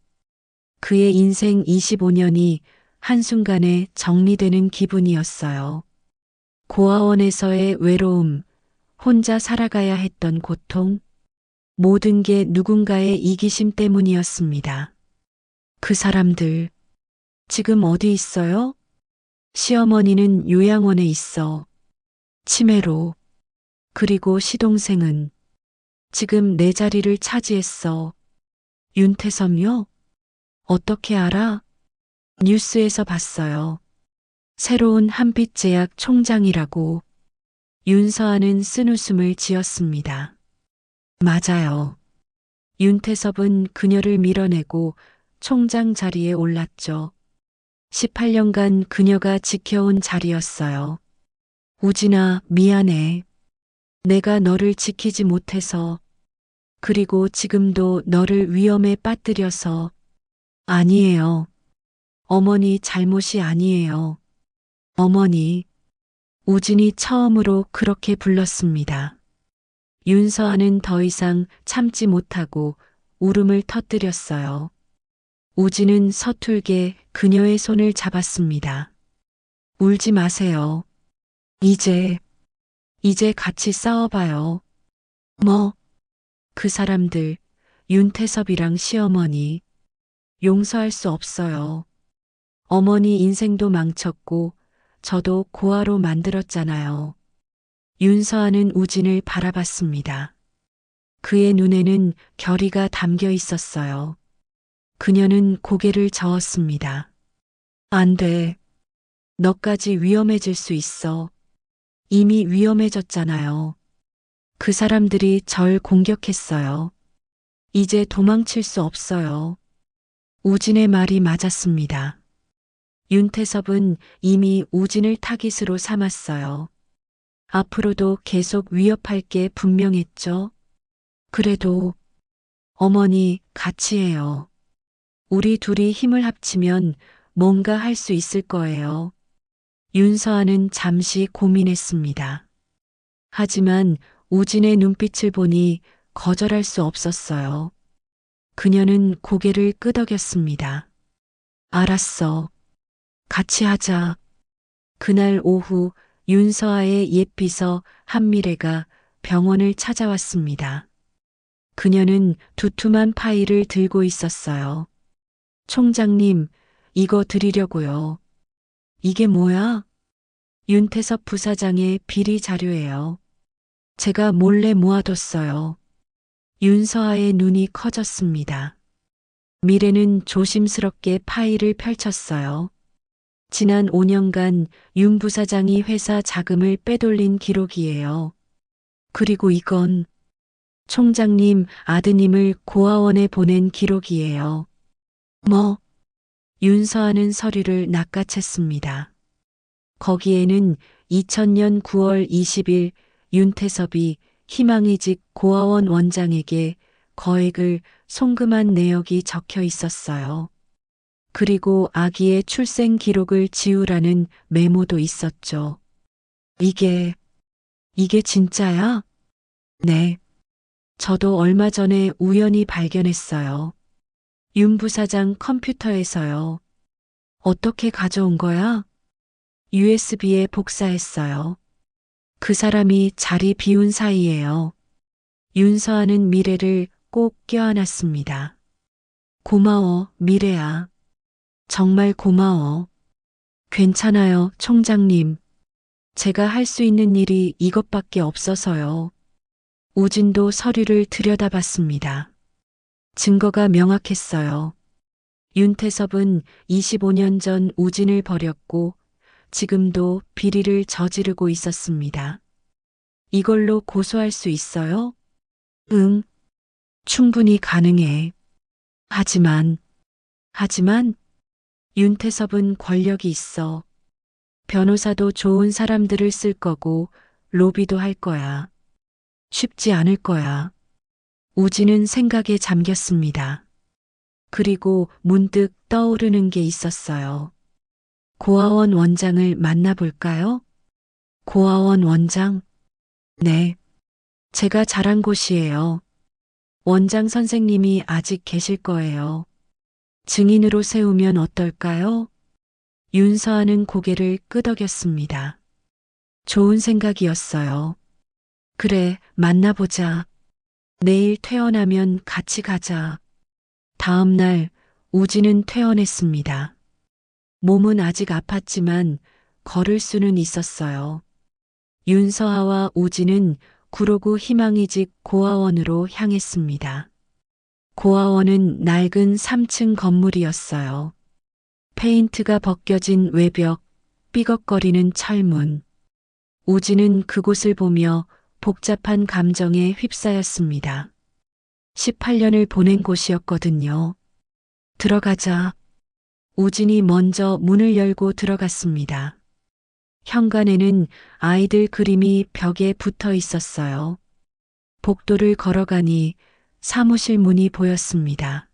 그의 인생 25년이 한순간에 정리되는 기분이었어요. 고아원에서의 외로움, 혼자 살아가야 했던 고통, 모든 게 누군가의 이기심 때문이었습니다. 그 사람들, 지금 어디 있어요? 시어머니는 요양원에 있어. 치매로. 그리고 시동생은 지금 내 자리를 차지했어. 윤태섭요? 어떻게 알아? 뉴스에서 봤어요. 새로운 한빛제약 총장이라고. 윤서아는 쓴웃음을 지었습니다. 맞아요. 윤태섭은 그녀를 밀어내고 총장 자리에 올랐죠. 18년간 그녀가 지켜온 자리였어요. 우진아, 미안해. 내가 너를 지키지 못해서, 그리고 지금도 너를 위험에 빠뜨려서. 아니에요. 어머니 잘못이 아니에요. 어머니. 우진이 처음으로 그렇게 불렀습니다. 윤서아는 더 이상 참지 못하고 울음을 터뜨렸어요. 우진은 서툴게 그녀의 손을 잡았습니다. 울지 마세요. 이제 같이 싸워봐요. 뭐? 그 사람들, 윤태섭이랑 시어머니, 용서할 수 없어요. 어머니 인생도 망쳤고, 저도 고아로 만들었잖아요. 윤서아는 우진을 바라봤습니다. 그의 눈에는 결의가 담겨 있었어요. 그녀는 고개를 저었습니다. 안 돼. 너까지 위험해질 수 있어. 이미 위험해졌잖아요. 그 사람들이 절 공격했어요. 이제 도망칠 수 없어요. 우진의 말이 맞았습니다. 윤태섭은 이미 우진을 타깃으로 삼았어요. 앞으로도 계속 위협할 게 분명했죠. 그래도 어머니 같이 해요. 우리 둘이 힘을 합치면 뭔가 할 수 있을 거예요. 윤서아는 잠시 고민했습니다. 하지만 우진의 눈빛을 보니 거절할 수 없었어요. 그녀는 고개를 끄덕였습니다. 알았어. 같이 하자. 그날 오후 윤서아의 옛 비서 한미래가 병원을 찾아왔습니다. 그녀는 두툼한 파일을 들고 있었어요. 총장님, 이거 드리려고요. 이게 뭐야? 윤태섭 부사장의 비리 자료예요. 제가 몰래 모아뒀어요. 윤서아의 눈이 커졌습니다. 미래는 조심스럽게 파일을 펼쳤어요. 지난 5년간 윤 부사장이 회사 자금을 빼돌린 기록이에요. 그리고 이건 총장님 아드님을 고아원에 보낸 기록이에요. 뭐? 윤서아는 서류를 낚아챘습니다. 거기에는 2000년 9월 20일 윤태섭이 희망이직 고아원 원장에게 거액을 송금한 내역이 적혀 있었어요. 그리고 아기의 출생 기록을 지우라는 메모도 있었죠. 이게 진짜야? 네. 저도 얼마 전에 우연히 발견했어요. 윤 부사장 컴퓨터에서요. 어떻게 가져온 거야? USB에 복사했어요. 그 사람이 자리 비운 사이에요. 윤서아는 미래를 꼭 껴안았습니다. 고마워, 미래야. 정말 고마워. 괜찮아요, 총장님. 제가 할 수 있는 일이 이것밖에 없어서요. 우진도 서류를 들여다봤습니다. 증거가 명확했어요. 윤태섭은 25년 전 우진을 버렸고 지금도 비리를 저지르고 있었습니다. 이걸로 고소할 수 있어요? 응, 충분히 가능해. 하지만 윤태섭은 권력이 있어. 변호사도 좋은 사람들을 쓸 거고 로비도 할 거야. 쉽지 않을 거야. 우진은 생각에 잠겼습니다. 그리고 문득 떠오르는 게 있었어요. 고아원 원장을 만나볼까요? 고아원 원장? 네. 제가 잘한 곳이에요. 원장 선생님이 아직 계실 거예요. 증인으로 세우면 어떨까요? 윤서아는 고개를 끄덕였습니다. 좋은 생각이었어요. 그래, 만나보자. 내일 퇴원하면 같이 가자. 다음 날 우진은 퇴원했습니다. 몸은 아직 아팠지만 걸을 수는 있었어요. 윤서아와 우진은 구로구 희망이직 고아원으로 향했습니다. 고아원은 낡은 3층 건물이었어요. 페인트가 벗겨진 외벽, 삐걱거리는 철문. 우진은 그곳을 보며 복잡한 감정에 휩싸였습니다. 18년을 보낸 곳이었거든요. 들어가자. 우진이 먼저 문을 열고 들어갔습니다. 현관에는 아이들 그림이 벽에 붙어 있었어요. 복도를 걸어가니 사무실 문이 보였습니다.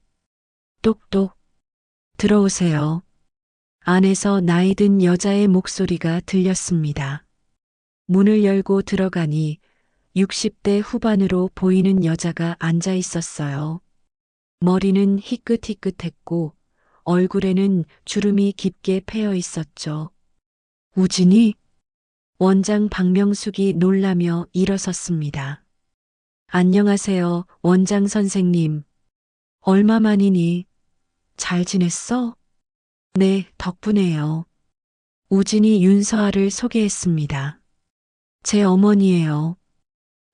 똑똑. 들어오세요. 안에서 나이 든 여자의 목소리가 들렸습니다. 문을 열고 들어가니 60대 후반으로 보이는 여자가 앉아 있었어요. 머리는 희끗희끗했고 얼굴에는 주름이 깊게 패여 있었죠. 우진이? 원장 박명숙이 놀라며 일어섰습니다. 안녕하세요, 원장 선생님. 얼마만이니? 잘 지냈어? 네, 덕분에요. 우진이 윤서아를 소개했습니다. 제 어머니예요.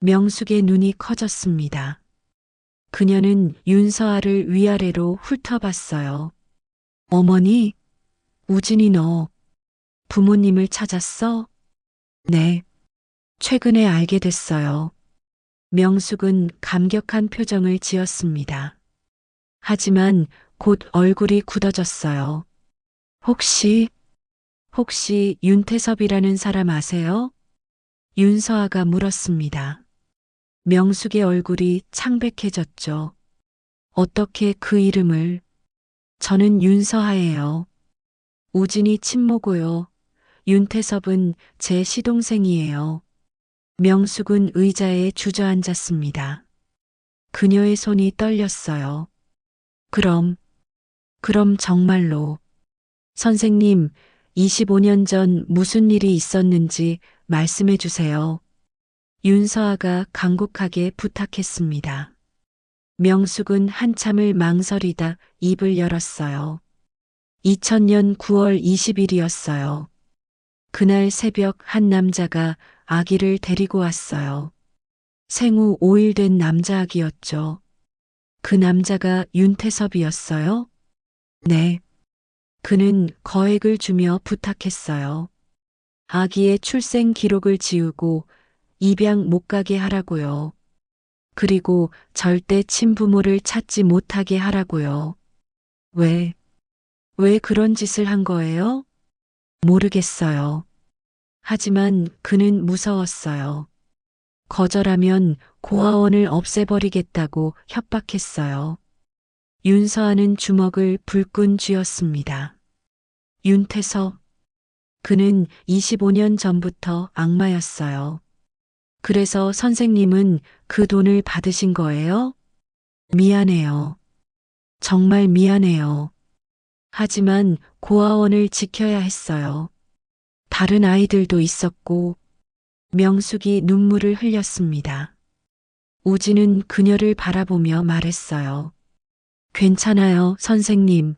명숙의 눈이 커졌습니다. 그녀는 윤서아를 위아래로 훑어봤어요. 어머니, 우진이 너 부모님을 찾았어? 네, 최근에 알게 됐어요. 명숙은 감격한 표정을 지었습니다. 하지만 곧 얼굴이 굳어졌어요. 혹시 윤태섭이라는 사람 아세요? 윤서아가 물었습니다. 명숙의 얼굴이 창백해졌죠. 어떻게 그 이름을? 저는 윤서아예요. 우진이 침모고요. 윤태섭은 제 시동생이에요. 명숙은 의자에 주저앉았습니다. 그녀의 손이 떨렸어요. 그럼 정말로. 선생님, 25년 전 무슨 일이 있었는지 말씀해 주세요. 윤서아가 간곡하게 부탁했습니다. 명숙은 한참을 망설이다 입을 열었어요. 2000년 9월 20일이었어요. 그날 새벽 한 남자가 아기를 데리고 왔어요. 생후 5일 된 남자 아기였죠. 그 남자가 윤태섭이었어요? 네. 그는 거액을 주며 부탁했어요. 아기의 출생 기록을 지우고 입양 못 가게 하라고요. 그리고 절대 친부모를 찾지 못하게 하라고요. 왜 그런 짓을 한 거예요? 모르겠어요. 하지만 그는 무서웠어요. 거절하면 고아원을 없애버리겠다고 협박했어요. 윤서아는 주먹을 불끈 쥐었습니다. 윤태섭. 그는 25년 전부터 악마였어요. 그래서 선생님은 그 돈을 받으신 거예요? 미안해요. 정말 미안해요. 하지만 고아원을 지켜야 했어요. 다른 아이들도 있었고, 명숙이 눈물을 흘렸습니다. 우진은 그녀를 바라보며 말했어요. 괜찮아요, 선생님.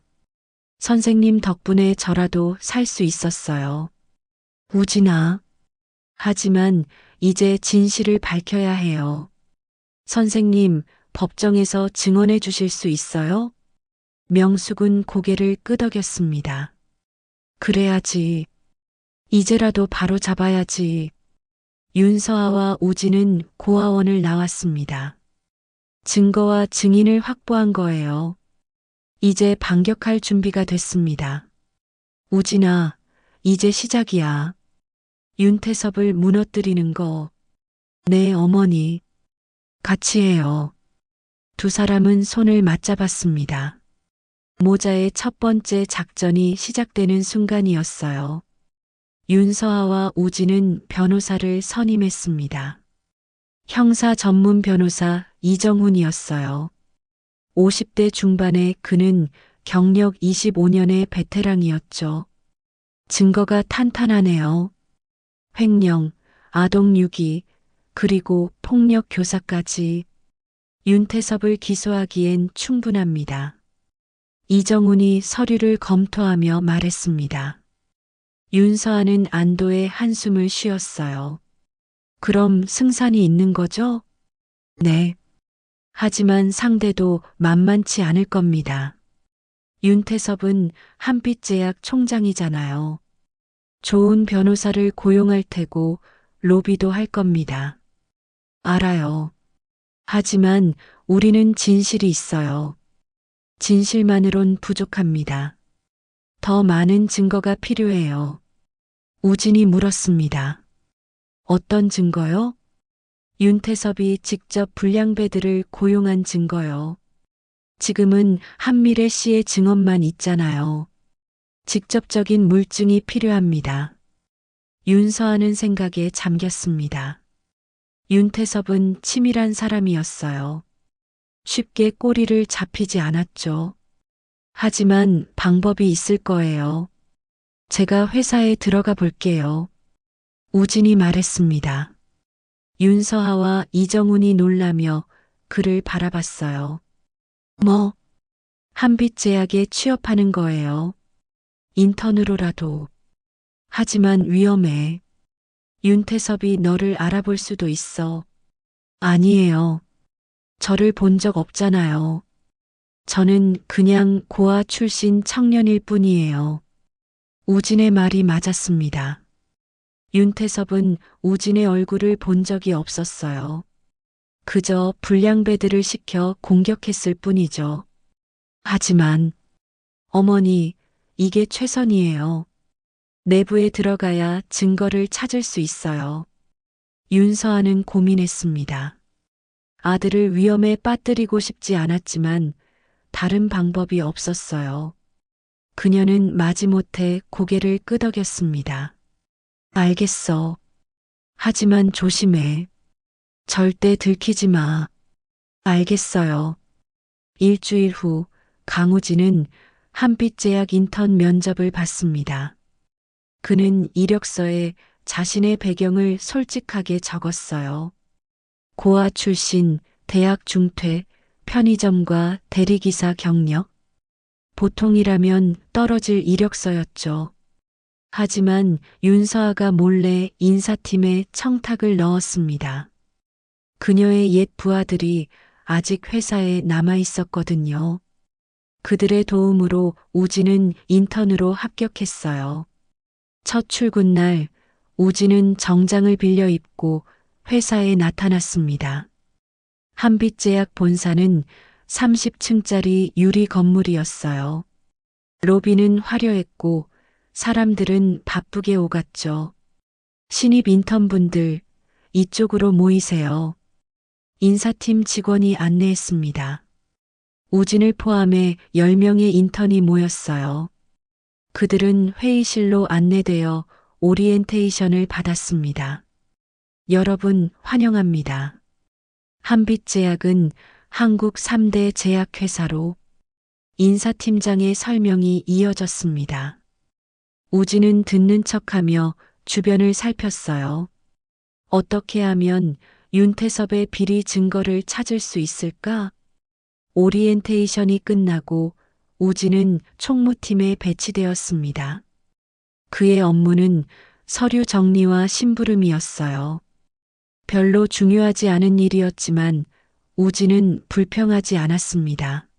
선생님 덕분에 저라도 살 수 있었어요. 우진아. 하지만 이제 진실을 밝혀야 해요. 선생님, 법정에서 증언해 주실 수 있어요? 명숙은 고개를 끄덕였습니다. 그래야지. 이제라도 바로 잡아야지. 윤서아와 우진은 고아원을 나왔습니다. 증거와 증인을 확보한 거예요. 이제 반격할 준비가 됐습니다. 우진아, 이제 시작이야. 윤태섭을 무너뜨리는 거. 네, 어머니. 같이 해요. 두 사람은 손을 맞잡았습니다. 모자의 첫 번째 작전이 시작되는 순간이었어요. 윤서아와 우진은 변호사를 선임했습니다. 형사 전문 변호사 이정훈이었어요. 50대 중반의 그는 경력 25년의 베테랑이었죠. 증거가 탄탄하네요. 횡령, 아동유기, 그리고 폭력 교사까지. 윤태섭을 기소하기엔 충분합니다. 이정훈이 서류를 검토하며 말했습니다. 윤서아는 안도의 한숨을 쉬었어요. 그럼 승산이 있는 거죠? 네. 하지만 상대도 만만치 않을 겁니다. 윤태섭은 한빛제약 총장이잖아요. 좋은 변호사를 고용할 테고 로비도 할 겁니다. 알아요. 하지만 우리는 진실이 있어요. 진실만으론 부족합니다. 더 많은 증거가 필요해요. 우진이 물었습니다. 어떤 증거요? 윤태섭이 직접 불량배들을 고용한 증거요. 지금은 한미래 씨의 증언만 있잖아요. 직접적인 물증이 필요합니다. 윤서아는 생각에 잠겼습니다. 윤태섭은 치밀한 사람이었어요. 쉽게 꼬리를 잡히지 않았죠. 하지만 방법이 있을 거예요. 제가 회사에 들어가 볼게요. 우진이 말했습니다. 윤서아와 이정훈이 놀라며 그를 바라봤어요. 뭐, 한빛제약에 취업하는 거예요. 인턴으로라도. 하지만 위험해. 윤태섭이 너를 알아볼 수도 있어. 아니에요. 저를 본 적 없잖아요. 저는 그냥 고아 출신 청년일 뿐이에요. 우진의 말이 맞았습니다. 윤태섭은 우진의 얼굴을 본 적이 없었어요. 그저 불량배들을 시켜 공격했을 뿐이죠. 하지만 어머니, 이게 최선이에요. 내부에 들어가야 증거를 찾을 수 있어요. 윤서아는 고민했습니다. 아들을 위험에 빠뜨리고 싶지 않았지만 다른 방법이 없었어요. 그녀는 마지못해 고개를 끄덕였습니다. 알겠어. 하지만 조심해. 절대 들키지 마. 알겠어요. 일주일 후 강우진은 한빛제약 인턴 면접을 봤습니다. 그는 이력서에 자신의 배경을 솔직하게 적었어요. 고아 출신, 대학 중퇴, 편의점과 대리기사 경력. 보통이라면 떨어질 이력서였죠. 하지만 윤서아가 몰래 인사팀에 청탁을 넣었습니다. 그녀의 옛 부하들이 아직 회사에 남아 있었거든요. 그들의 도움으로 우진은 인턴으로 합격했어요. 첫 출근 날 우진은 정장을 빌려 입고 회사에 나타났습니다. 한빛제약 본사는 30층짜리 유리 건물이었어요. 로비는 화려했고 사람들은 바쁘게 오갔죠. 신입 인턴분들, 이쪽으로 모이세요. 인사팀 직원이 안내했습니다. 우진을 포함해 10명의 인턴이 모였어요. 그들은 회의실로 안내되어 오리엔테이션을 받았습니다. 여러분 환영합니다. 한빛제약은 한국 3대 제약회사로 인사팀장의 설명이 이어졌습니다. 우진은 듣는 척하며 주변을 살폈어요. 어떻게 하면 윤태섭의 비리 증거를 찾을 수 있을까? 오리엔테이션이 끝나고 우진은 총무팀에 배치되었습니다. 그의 업무는 서류 정리와 심부름이었어요. 별로 중요하지 않은 일이었지만 우진은 불평하지 않았습니다.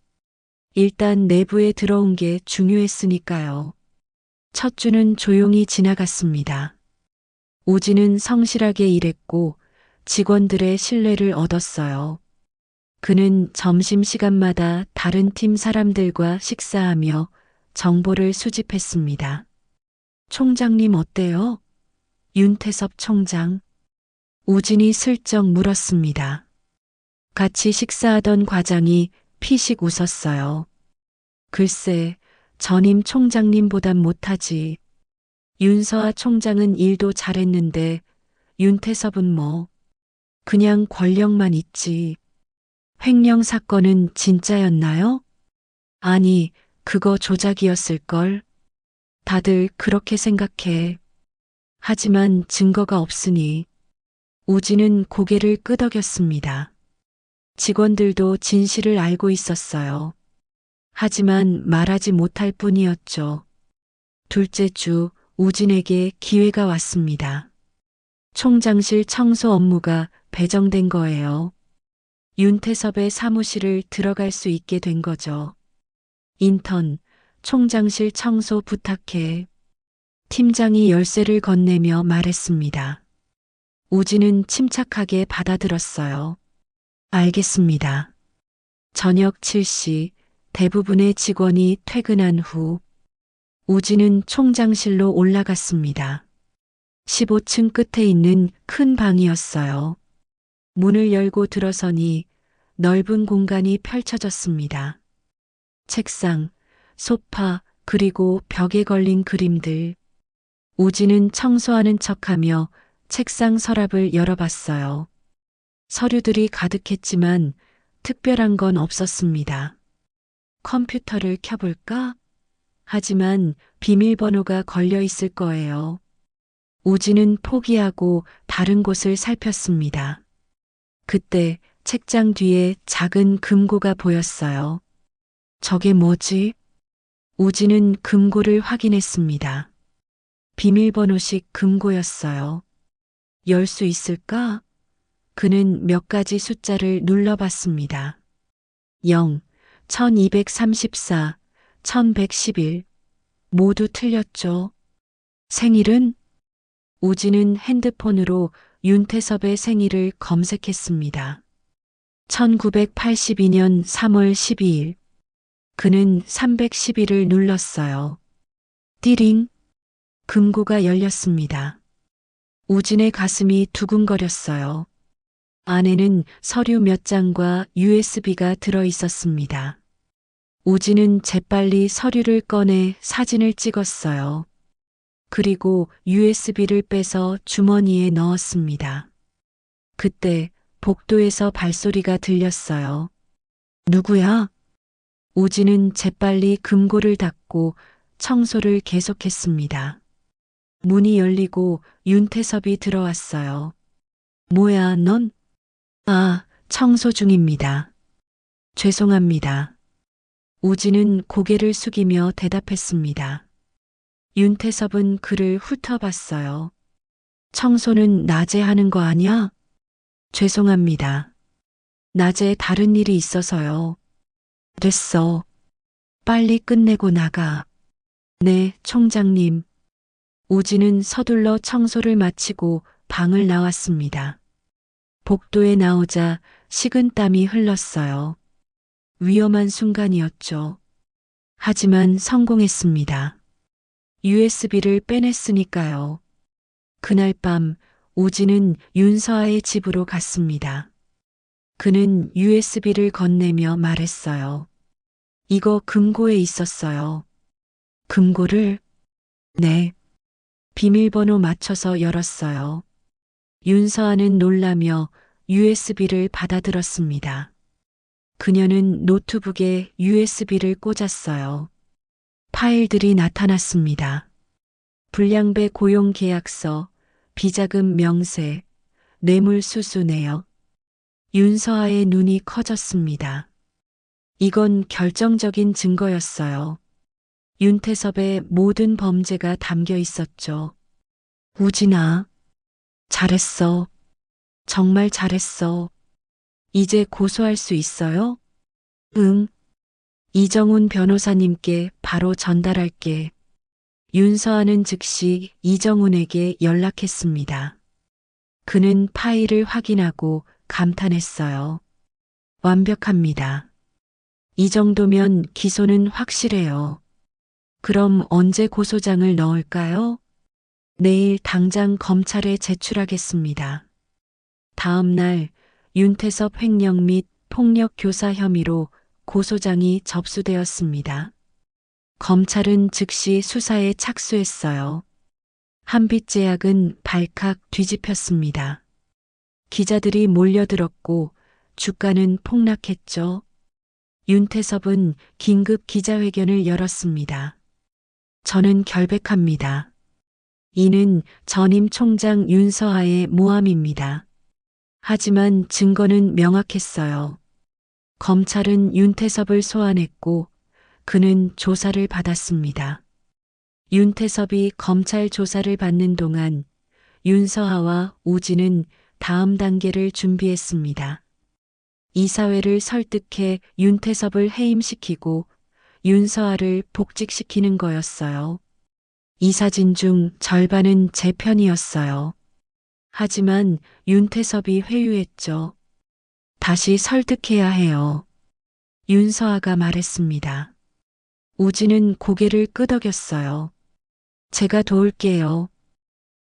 일단 내부에 들어온 게 중요했으니까요. 첫 주는 조용히 지나갔습니다. 우진은 성실하게 일했고 직원들의 신뢰를 얻었어요. 그는 점심시간마다 다른 팀 사람들과 식사하며 정보를 수집했습니다. 총장님 어때요? 윤태섭 총장. 우진이 슬쩍 물었습니다. 같이 식사하던 과장이 피식 웃었어요. 글쎄, 전임 총장님보단 못하지. 윤서아 총장은 일도 잘했는데 윤태섭은 뭐, 그냥 권력만 있지. 횡령 사건은 진짜였나요? 아니, 그거 조작이었을걸. 다들 그렇게 생각해. 하지만 증거가 없으니. 우진은 고개를 끄덕였습니다. 직원들도 진실을 알고 있었어요. 하지만 말하지 못할 뿐이었죠. 둘째 주 우진에게 기회가 왔습니다. 총장실 청소 업무가 배정된 거예요. 윤태섭의 사무실을 들어갈 수 있게 된 거죠. 인턴, 총장실 청소 부탁해. 팀장이 열쇠를 건네며 말했습니다. 우진은 침착하게 받아들었어요. 알겠습니다. 저녁 7시 대부분의 직원이 퇴근한 후 우진은 총장실로 올라갔습니다. 15층 끝에 있는 큰 방이었어요. 문을 열고 들어서니 넓은 공간이 펼쳐졌습니다. 책상, 소파, 그리고 벽에 걸린 그림들. 우진은 청소하는 척하며 책상 서랍을 열어봤어요. 서류들이 가득했지만 특별한 건 없었습니다. 컴퓨터를 켜볼까? 하지만 비밀번호가 걸려 있을 거예요. 우진은 포기하고 다른 곳을 살폈습니다. 그때 책장 뒤에 작은 금고가 보였어요. 저게 뭐지? 우진은 금고를 확인했습니다. 비밀번호식 금고였어요. 열 수 있을까? 그는 몇 가지 숫자를 눌러봤습니다. 0, 1234, 1111. 모두 틀렸죠. 생일은? 우진은 핸드폰으로 윤태섭의 생일을 검색했습니다. 1982년 3월 12일. 그는 311을 눌렀어요. 띠링. 금고가 열렸습니다. 우진의 가슴이 두근거렸어요. 안에는 서류 몇 장과 USB가 들어 있었습니다. 우진은 재빨리 서류를 꺼내 사진을 찍었어요. 그리고 USB를 빼서 주머니에 넣었습니다. 그때 복도에서 발소리가 들렸어요. 누구야? 우진은 재빨리 금고를 닫고 청소를 계속했습니다. 문이 열리고 윤태섭이 들어왔어요. 뭐야, 넌? 아, 청소 중입니다. 죄송합니다. 우진은 고개를 숙이며 대답했습니다. 윤태섭은 그를 훑어봤어요. 청소는 낮에 하는 거 아니야? 죄송합니다. 낮에 다른 일이 있어서요. 됐어. 빨리 끝내고 나가. 네, 총장님. 우진은 서둘러 청소를 마치고 방을 나왔습니다. 복도에 나오자 식은땀이 흘렀어요. 위험한 순간이었죠. 하지만 성공했습니다. USB를 빼냈으니까요. 그날 밤 우진은 윤서아의 집으로 갔습니다. 그는 USB를 건네며 말했어요. 이거 금고에 있었어요. 금고를? 네. 비밀번호 맞춰서 열었어요. 윤서아는 놀라며 USB를 받아들었습니다. 그녀는 노트북에 USB를 꽂았어요. 파일들이 나타났습니다. 불량배 고용 계약서, 비자금 명세, 뇌물 수수 내역. 윤서아의 눈이 커졌습니다. 이건 결정적인 증거였어요. 윤태섭의 모든 범죄가 담겨 있었죠. 우진아, 잘했어. 정말 잘했어. 이제 고소할 수 있어요? 응. 이정훈 변호사님께 바로 전달할게. 윤서아는 즉시 이정훈에게 연락했습니다. 그는 파일을 확인하고 감탄했어요. 완벽합니다. 이 정도면 기소는 확실해요. 그럼 언제 고소장을 넣을까요? 내일 당장 검찰에 제출하겠습니다. 다음 날 윤태섭 횡령 및 폭력 교사 혐의로 고소장이 접수되었습니다. 검찰은 즉시 수사에 착수했어요. 한빛제약은 발칵 뒤집혔습니다. 기자들이 몰려들었고 주가는 폭락했죠. 윤태섭은 긴급 기자회견을 열었습니다. 저는 결백합니다. 이는 전임 총장 윤서아의 모함입니다. 하지만 증거는 명확했어요. 검찰은 윤태섭을 소환했고 그는 조사를 받았습니다. 윤태섭이 검찰 조사를 받는 동안 윤서아와 우진은 다음 단계를 준비했습니다. 이사회를 설득해 윤태섭을 해임시키고 윤서아를 복직시키는 거였어요. 이 사진 중 절반은 제 편이었어요. 하지만 윤태섭이 회유했죠. 다시 설득해야 해요. 윤서아가 말했습니다. 우진은 고개를 끄덕였어요. 제가 도울게요.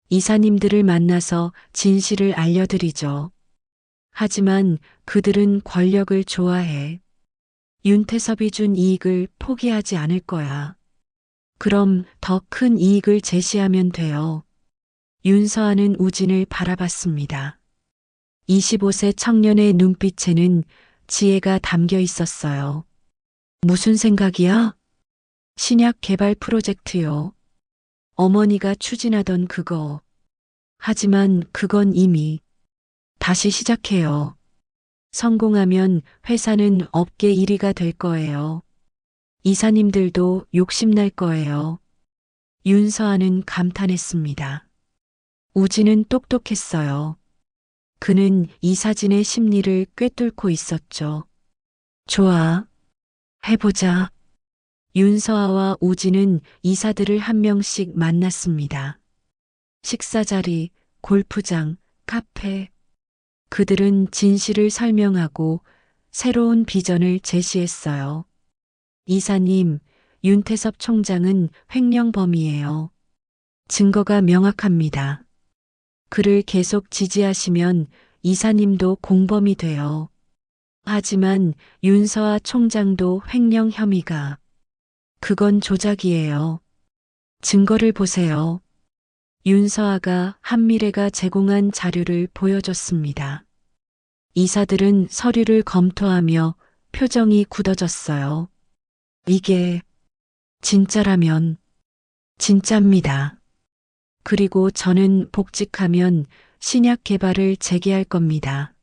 이사님들을 만나서 진실을 알려드리죠. 하지만 그들은 권력을 좋아해. 윤태섭이 준 이익을 포기하지 않을 거야. 그럼 더 큰 이익을 제시하면 돼요. 윤서아는 우진을 바라봤습니다. 25세 청년의 눈빛에는 지혜가 담겨 있었어요. 무슨 생각이야? 신약 개발 프로젝트요. 어머니가 추진하던 그거. 하지만 그건 이미 다시 시작해요. 성공하면 회사는 업계 1위가 될 거예요. 이사님들도 욕심날 거예요. 윤서아는 감탄했습니다. 우진은 똑똑했어요. 그는 이사진의 심리를 꿰뚫고 있었죠. 좋아. 해보자. 윤서아와 우진은 이사들을 한 명씩 만났습니다. 식사 자리, 골프장, 카페. 그들은 진실을 설명하고 새로운 비전을 제시했어요. 이사님, 윤태섭 총장은 횡령범이에요. 증거가 명확합니다. 그를 계속 지지하시면 이사님도 공범이 돼요. 하지만 윤서아 총장도 횡령 혐의가. 그건 조작이에요. 증거를 보세요. 윤서아가 한미래가 제공한 자료를 보여줬습니다. 이사들은 서류를 검토하며 표정이 굳어졌어요. 이게 진짜라면 진짜입니다. 그리고 저는 복직하면 신약 개발을 재개할 겁니다.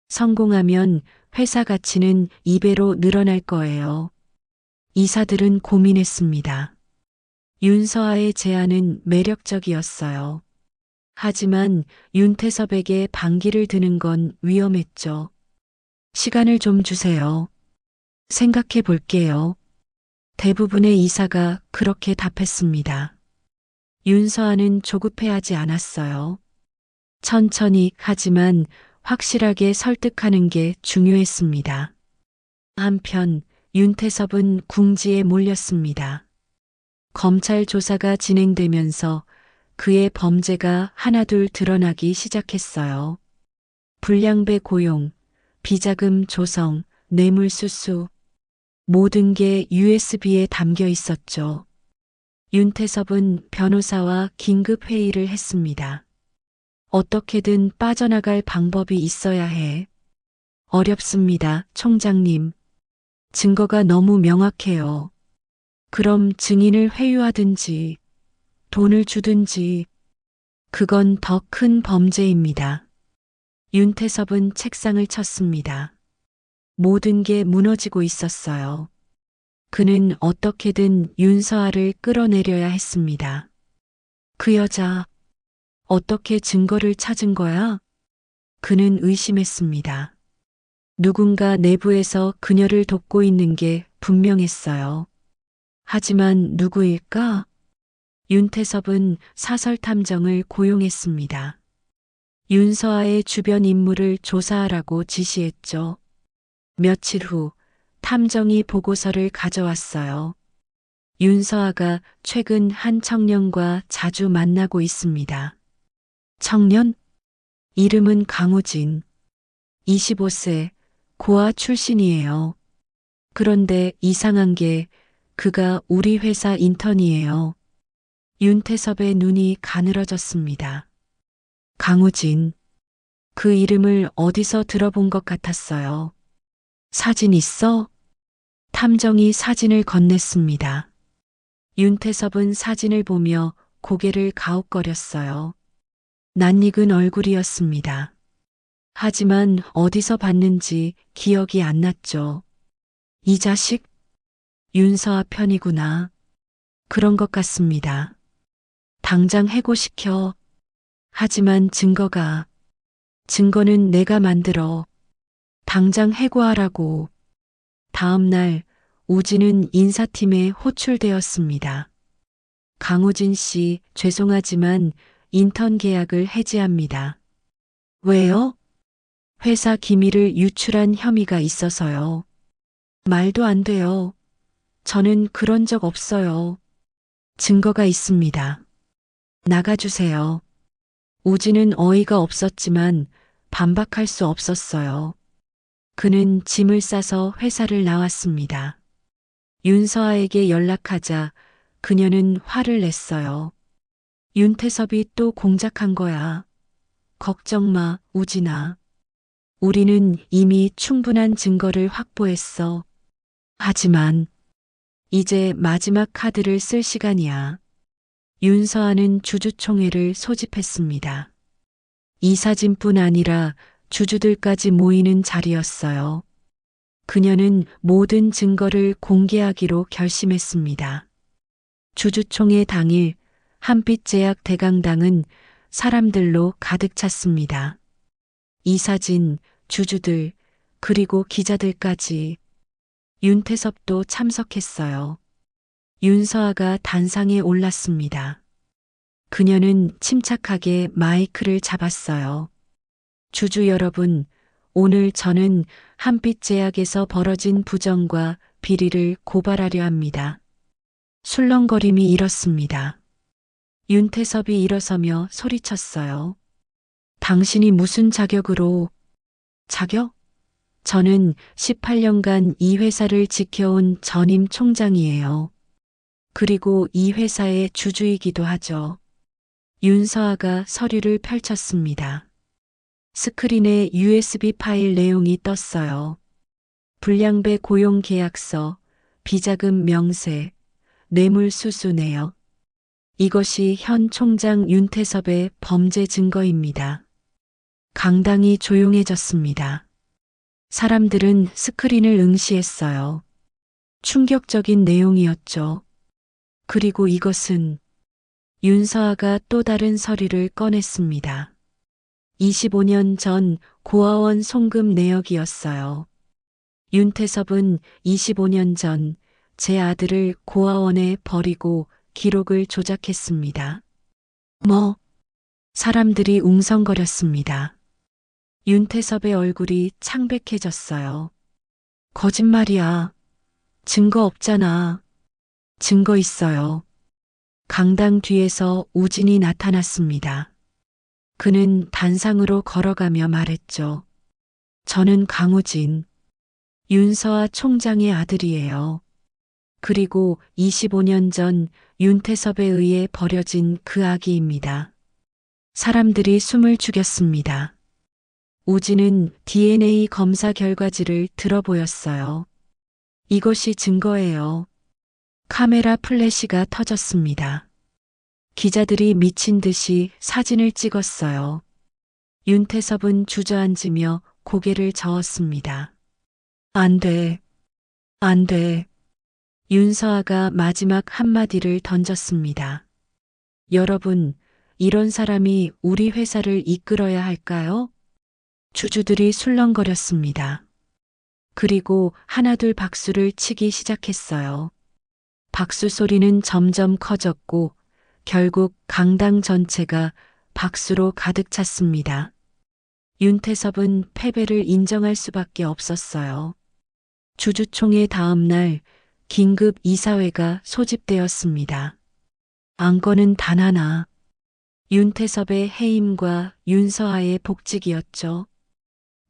성공하면 회사 가치는 2배로 늘어날 거예요. 이사들은 고민했습니다. 윤서아의 제안은 매력적이었어요. 하지만 윤태섭에게 반기를 드는 건 위험했죠. 시간을 좀 주세요. 생각해 볼게요. 대부분의 이사가 그렇게 답했습니다. 윤서아는 조급해하지 않았어요. 천천히 하지만 확실하게 설득하는 게 중요했습니다. 한편 윤태섭은 궁지에 몰렸습니다. 검찰 조사가 진행되면서 그의 범죄가 하나둘 드러나기 시작했어요. 불량배 고용, 비자금 조성, 뇌물수수, 모든 게 USB에 담겨 있었죠. 윤태섭은 변호사와 긴급 회의를 했습니다. 어떻게든 빠져나갈 방법이 있어야 해. 어렵습니다, 총장님. 증거가 너무 명확해요. 그럼 증인을 회유하든지, 돈을 주든지, 그건 더 큰 범죄입니다. 윤태섭은 책상을 쳤습니다. 모든 게 무너지고 있었어요. 그는 어떻게든 윤서아를 끌어내려야 했습니다. 그 여자, 어떻게 증거를 찾은 거야? 그는 의심했습니다. 누군가 내부에서 그녀를 돕고 있는 게 분명했어요. 하지만 누구일까? 윤태섭은 사설 탐정을 고용했습니다. 윤서아의 주변 인물을 조사하라고 지시했죠. 며칠 후 탐정이 보고서를 가져왔어요. 윤서아가 최근 한 청년과 자주 만나고 있습니다. 청년? 이름은 강우진. 25세, 고아 출신이에요. 그런데 이상한 게 그가 우리 회사 인턴이에요. 윤태섭의 눈이 가늘어졌습니다. 강우진. 그 이름을 어디서 들어본 것 같았어요. 사진 있어? 탐정이 사진을 건넸습니다. 윤태섭은 사진을 보며 고개를 가웃거렸어요. 낯익은 얼굴이었습니다. 하지만 어디서 봤는지 기억이 안 났죠. 이 자식? 윤서아 편이구나. 그런 것 같습니다. 당장 해고시켜. 하지만 증거는 내가 만들어. 당장 해고하라고. 다음 날 우진은 인사팀에 호출되었습니다. 강우진 씨, 죄송하지만 인턴 계약을 해지합니다. 왜요? 회사 기밀을 유출한 혐의가 있어서요. 말도 안 돼요. 저는 그런 적 없어요. 증거가 있습니다. 나가주세요. 우진은 어이가 없었지만 반박할 수 없었어요. 그는 짐을 싸서 회사를 나왔습니다. 윤서아에게 연락하자 그녀는 화를 냈어요. 윤태섭이 또 공작한 거야. 걱정 마, 우진아. 우리는 이미 충분한 증거를 확보했어. 하지만 이제 마지막 카드를 쓸 시간이야. 윤서아는 주주총회를 소집했습니다. 이 사진뿐 아니라 주주들까지 모이는 자리였어요. 그녀는 모든 증거를 공개하기로 결심했습니다. 주주총회 당일 한빛제약 대강당은 사람들로 가득 찼습니다. 이 사진, 주주들, 그리고 기자들까지. 윤태섭도 참석했어요. 윤서아가 단상에 올랐습니다. 그녀는 침착하게 마이크를 잡았어요. 주주 여러분, 오늘 저는 한빛제약에서 벌어진 부정과 비리를 고발하려 합니다. 술렁거림이 일었습니다. 윤태섭이 일어서며 소리쳤어요. 당신이 무슨 자격으로? 자격? 저는 18년간 이 회사를 지켜온 전임 총장이에요. 그리고 이 회사의 주주이기도 하죠. 윤서아가 서류를 펼쳤습니다. 스크린에 USB 파일 내용이 떴어요. 불량배 고용 계약서, 비자금 명세, 뇌물 수수 내역. 이것이 현 총장 윤태섭의 범죄 증거입니다. 강당이 조용해졌습니다. 사람들은 스크린을 응시했어요. 충격적인 내용이었죠. 그리고 이것은 윤서아가 또 다른 서류를 꺼냈습니다. 25년 전 고아원 송금 내역이었어요. 윤태섭은 25년 전 제 아들을 고아원에 버리고 기록을 조작했습니다. 뭐? 사람들이 웅성거렸습니다. 윤태섭의 얼굴이 창백해졌어요. 거짓말이야. 증거 없잖아. 증거 있어요. 강당 뒤에서 우진이 나타났습니다. 그는 단상으로 걸어가며 말했죠. 저는 강우진, 윤서아 총장의 아들이에요. 그리고 25년 전 윤태섭에 의해 버려진 그 아기입니다. 사람들이 숨을 죽였습니다. 우진은 DNA 검사 결과지를 들어보였어요. 이것이 증거예요. 카메라 플래시가 터졌습니다. 기자들이 미친 듯이 사진을 찍었어요. 윤태섭은 주저앉으며 고개를 저었습니다. 안 돼. 안 돼. 윤서아가 마지막 한마디를 던졌습니다. 여러분, 이런 사람이 우리 회사를 이끌어야 할까요? 주주들이 술렁거렸습니다. 그리고 하나둘 박수를 치기 시작했어요. 박수 소리는 점점 커졌고 결국 강당 전체가 박수로 가득 찼습니다. 윤태섭은 패배를 인정할 수밖에 없었어요. 주주총회 다음 날 긴급 이사회가 소집되었습니다. 안건은 단 하나. 윤태섭의 해임과 윤서아의 복직이었죠.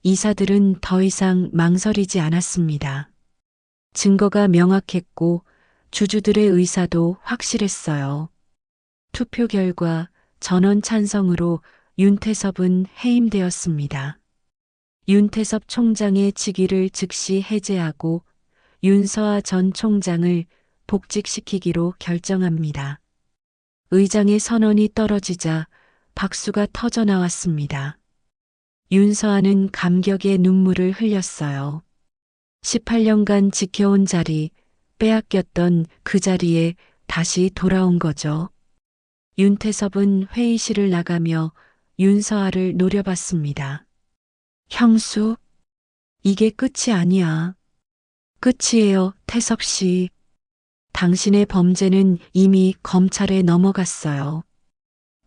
이사들은 더 이상 망설이지 않았습니다. 증거가 명확했고 주주들의 의사도 확실했어요. 투표 결과 전원 찬성으로 윤태섭은 해임되었습니다. 윤태섭 총장의 직위를 즉시 해제하고 윤서아 전 총장을 복직시키기로 결정합니다. 의장의 선언이 떨어지자 박수가 터져 나왔습니다. 윤서아는 감격의 눈물을 흘렸어요. 18년간 지켜온 자리, 빼앗겼던 그 자리에 다시 돌아온 거죠. 윤태섭은 회의실을 나가며 윤서아를 노려봤습니다. 형수, 이게 끝이 아니야. 끝이에요, 태섭 씨. 당신의 범죄는 이미 검찰에 넘어갔어요.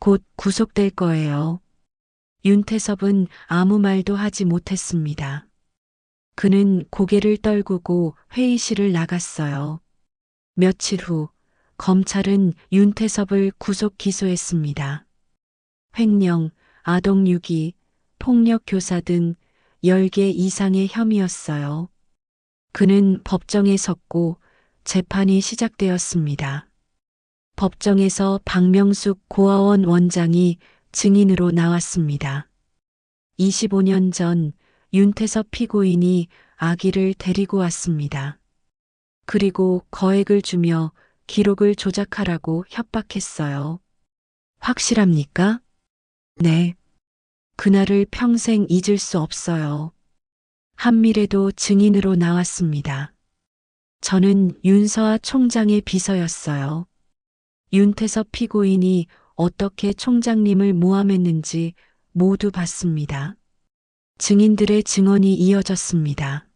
곧 구속될 거예요. 윤태섭은 아무 말도 하지 못했습니다. 그는 고개를 떨구고 회의실을 나갔어요. 며칠 후 검찰은 윤태섭을 구속 기소했습니다. 횡령, 아동유기, 폭력교사 등 10개 이상의 혐의였어요. 그는 법정에 섰고 재판이 시작되었습니다. 법정에서 박명숙 고아원 원장이 증인으로 나왔습니다. 25년 전 윤태섭 피고인이 아기를 데리고 왔습니다. 그리고 거액을 주며 기록을 조작하라고 협박했어요. 확실합니까? 네. 그날을 평생 잊을 수 없어요. 한미래도 증인으로 나왔습니다. 저는 윤서아 총장의 비서였어요. 윤태섭 피고인이 어떻게 총장님을 모함했는지 모두 봤습니다. 증인들의 증언이 이어졌습니다.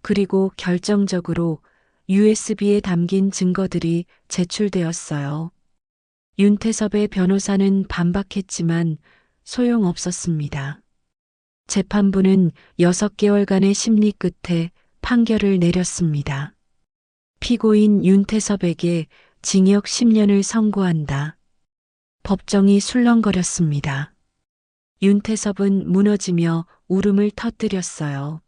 그리고 결정적으로 USB에 담긴 증거들이 제출되었어요. 윤태섭의 변호사는 반박했지만 소용없었습니다. 재판부는 6개월간의 심리 끝에 판결을 내렸습니다. 피고인 윤태섭에게 징역 10년을 선고한다. 법정이 술렁거렸습니다. 윤태섭은 무너지며 울음을 터뜨렸어요.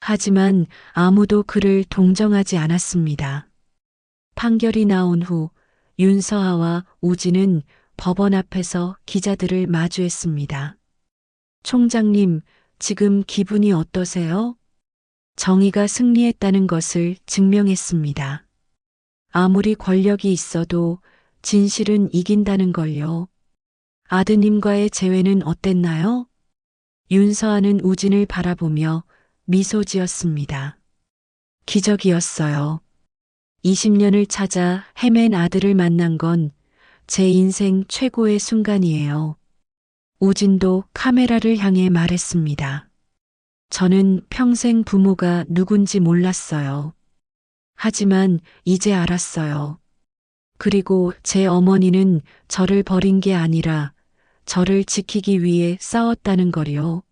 하지만 아무도 그를 동정하지 않았습니다. 판결이 나온 후 윤서아와 우진은 법원 앞에서 기자들을 마주했습니다. 총장님, 지금 기분이 어떠세요? 정의가 승리했다는 것을 증명했습니다. 아무리 권력이 있어도 진실은 이긴다는 걸요. 아드님과의 재회는 어땠나요? 윤서아는 우진을 바라보며 미소 지었습니다. 기적이었어요. 20년을 찾아 헤맨 아들을 만난 건 제 인생 최고의 순간이에요. 우진도 카메라를 향해 말했습니다. 저는 평생 부모가 누군지 몰랐어요. 하지만 이제 알았어요. 그리고 제 어머니는 저를 버린 게 아니라 저를 지키기 위해 싸웠다는 거요.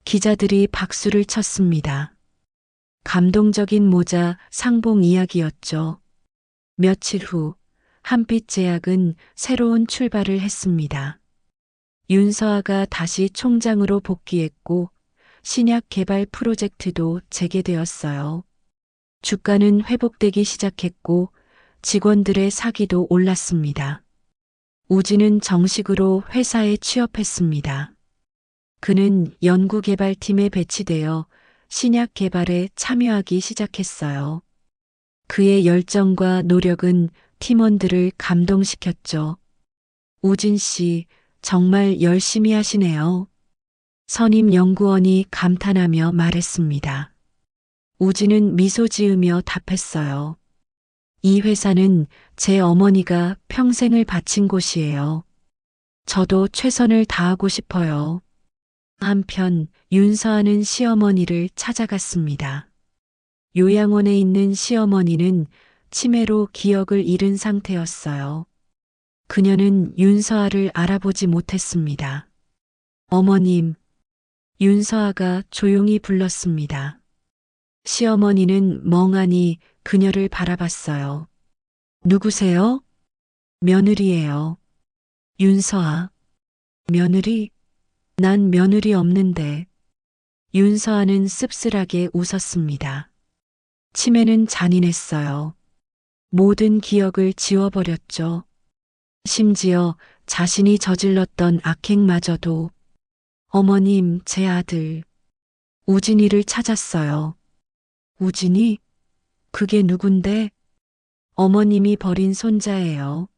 기자들이 박수를 쳤습니다. 감동적인 모자 상봉 이야기였죠. 며칠 후 한빛제약은 새로운 출발을 했습니다. 윤서아가 다시 총장으로 복귀했고 신약 개발 프로젝트도 재개되었어요. 주가는 회복되기 시작했고 직원들의 사기도 올랐습니다. 우진은 정식으로 회사에 취업했습니다. 그는 연구개발팀에 배치되어 신약 개발에 참여하기 시작했어요. 그의 열정과 노력은 팀원들을 감동시켰죠. 우진 씨, 정말 열심히 하시네요. 선임 연구원이 감탄하며 말했습니다. 우진은 미소 지으며 답했어요. 이 회사는 제 어머니가 평생을 바친 곳이에요. 저도 최선을 다하고 싶어요. 한편 윤서아는 시어머니를 찾아갔습니다. 요양원에 있는 시어머니는 치매로 기억을 잃은 상태였어요. 그녀는 윤서아를 알아보지 못했습니다. 어머님, 윤서아가 조용히 불렀습니다. 시어머니는 멍하니 그녀를 바라봤어요. 누구세요? 며느리예요. 윤서아. 며느리? 난 며느리 없는데. 윤서아는 씁쓸하게 웃었습니다. 치매는 잔인했어요. 모든 기억을 지워버렸죠. 심지어 자신이 저질렀던 악행마저도. 어머님, 제 아들. 우진이를 찾았어요. 우진이? 그게 누군데? 어머님이 버린 손자예요.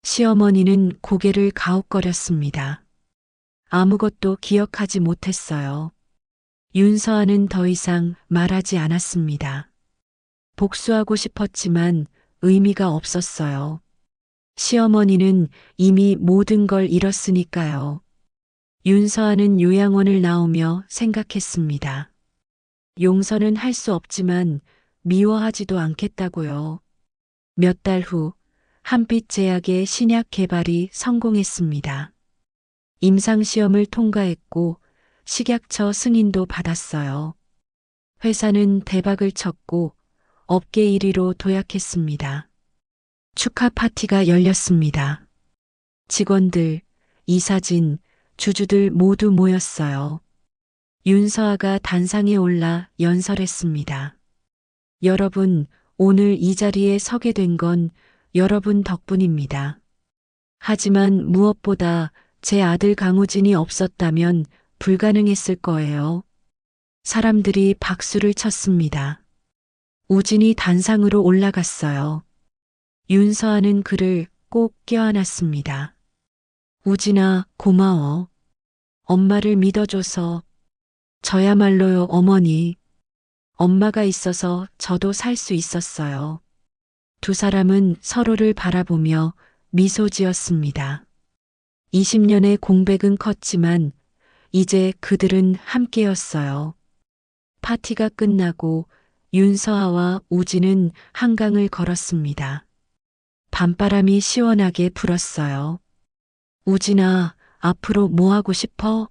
시어머니는 고개를 가웃거렸습니다. 아무것도 기억하지 못했어요. 윤서아는 더 이상 말하지 않았습니다. 복수하고 싶었지만 의미가 없었어요. 시어머니는 이미 모든 걸 잃었으니까요. 윤서아는 요양원을 나오며 생각했습니다. 용서는 할 수 없지만 미워하지도 않겠다고요. 몇 달 후 한빛제약의 신약 개발이 성공했습니다. 임상시험을 통과했고 식약처 승인도 받았어요. 회사는 대박을 쳤고 업계 1위로 도약했습니다. 축하 파티가 열렸습니다. 직원들, 이사진, 주주들 모두 모였어요. 윤서아가 단상에 올라 연설했습니다. 여러분, 오늘 이 자리에 서게 된 건 여러분 덕분입니다. 하지만 무엇보다 제 아들 강우진이 없었다면 불가능했을 거예요. 사람들이 박수를 쳤습니다. 우진이 단상으로 올라갔어요. 윤서아는 그를 꼭 껴안았습니다. 우진아, 고마워. 엄마를 믿어줘서. 저야말로요, 어머니. 엄마가 있어서 저도 살 수 있었어요. 두 사람은 서로를 바라보며 미소 지었습니다. 20년의 공백은 컸지만 이제 그들은 함께였어요. 파티가 끝나고 윤서아와 우진은 한강을 걸었습니다. 밤바람이 시원하게 불었어요. 우진아, 앞으로 뭐 하고 싶어?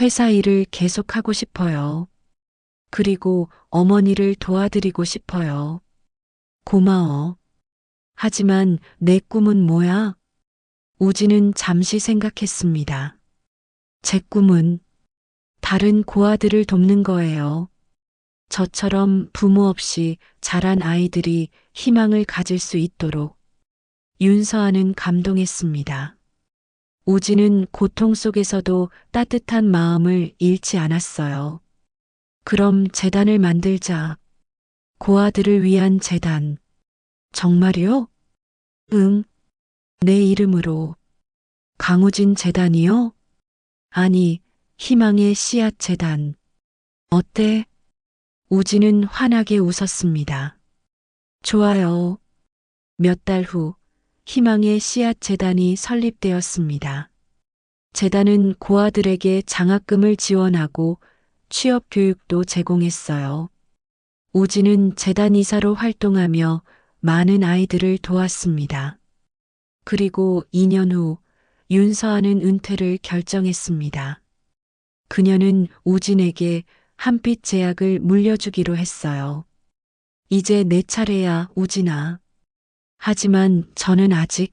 회사 일을 계속하고 싶어요. 그리고 어머니를 도와드리고 싶어요. 고마워. 하지만 내 꿈은 뭐야? 우진은 잠시 생각했습니다. 제 꿈은 다른 고아들을 돕는 거예요. 저처럼 부모 없이 자란 아이들이 희망을 가질 수 있도록. 윤서아는 감동했습니다. 우진은 고통 속에서도 따뜻한 마음을 잃지 않았어요. 그럼 재단을 만들자. 고아들을 위한 재단. 정말요? 응. 내 이름으로. 강우진 재단이요? 아니, 희망의 씨앗 재단. 어때? 우진은 환하게 웃었습니다. 좋아요. 몇 달 후, 희망의 씨앗 재단이 설립되었습니다. 재단은 고아들에게 장학금을 지원하고 취업 교육도 제공했어요. 우진은 재단 이사로 활동하며 많은 아이들을 도왔습니다. 그리고 2년 후 윤서아는 은퇴를 결정했습니다. 그녀는 우진에게 한빛 제약을 물려주기로 했어요. 이제 내 차례야, 우진아. 하지만 저는 아직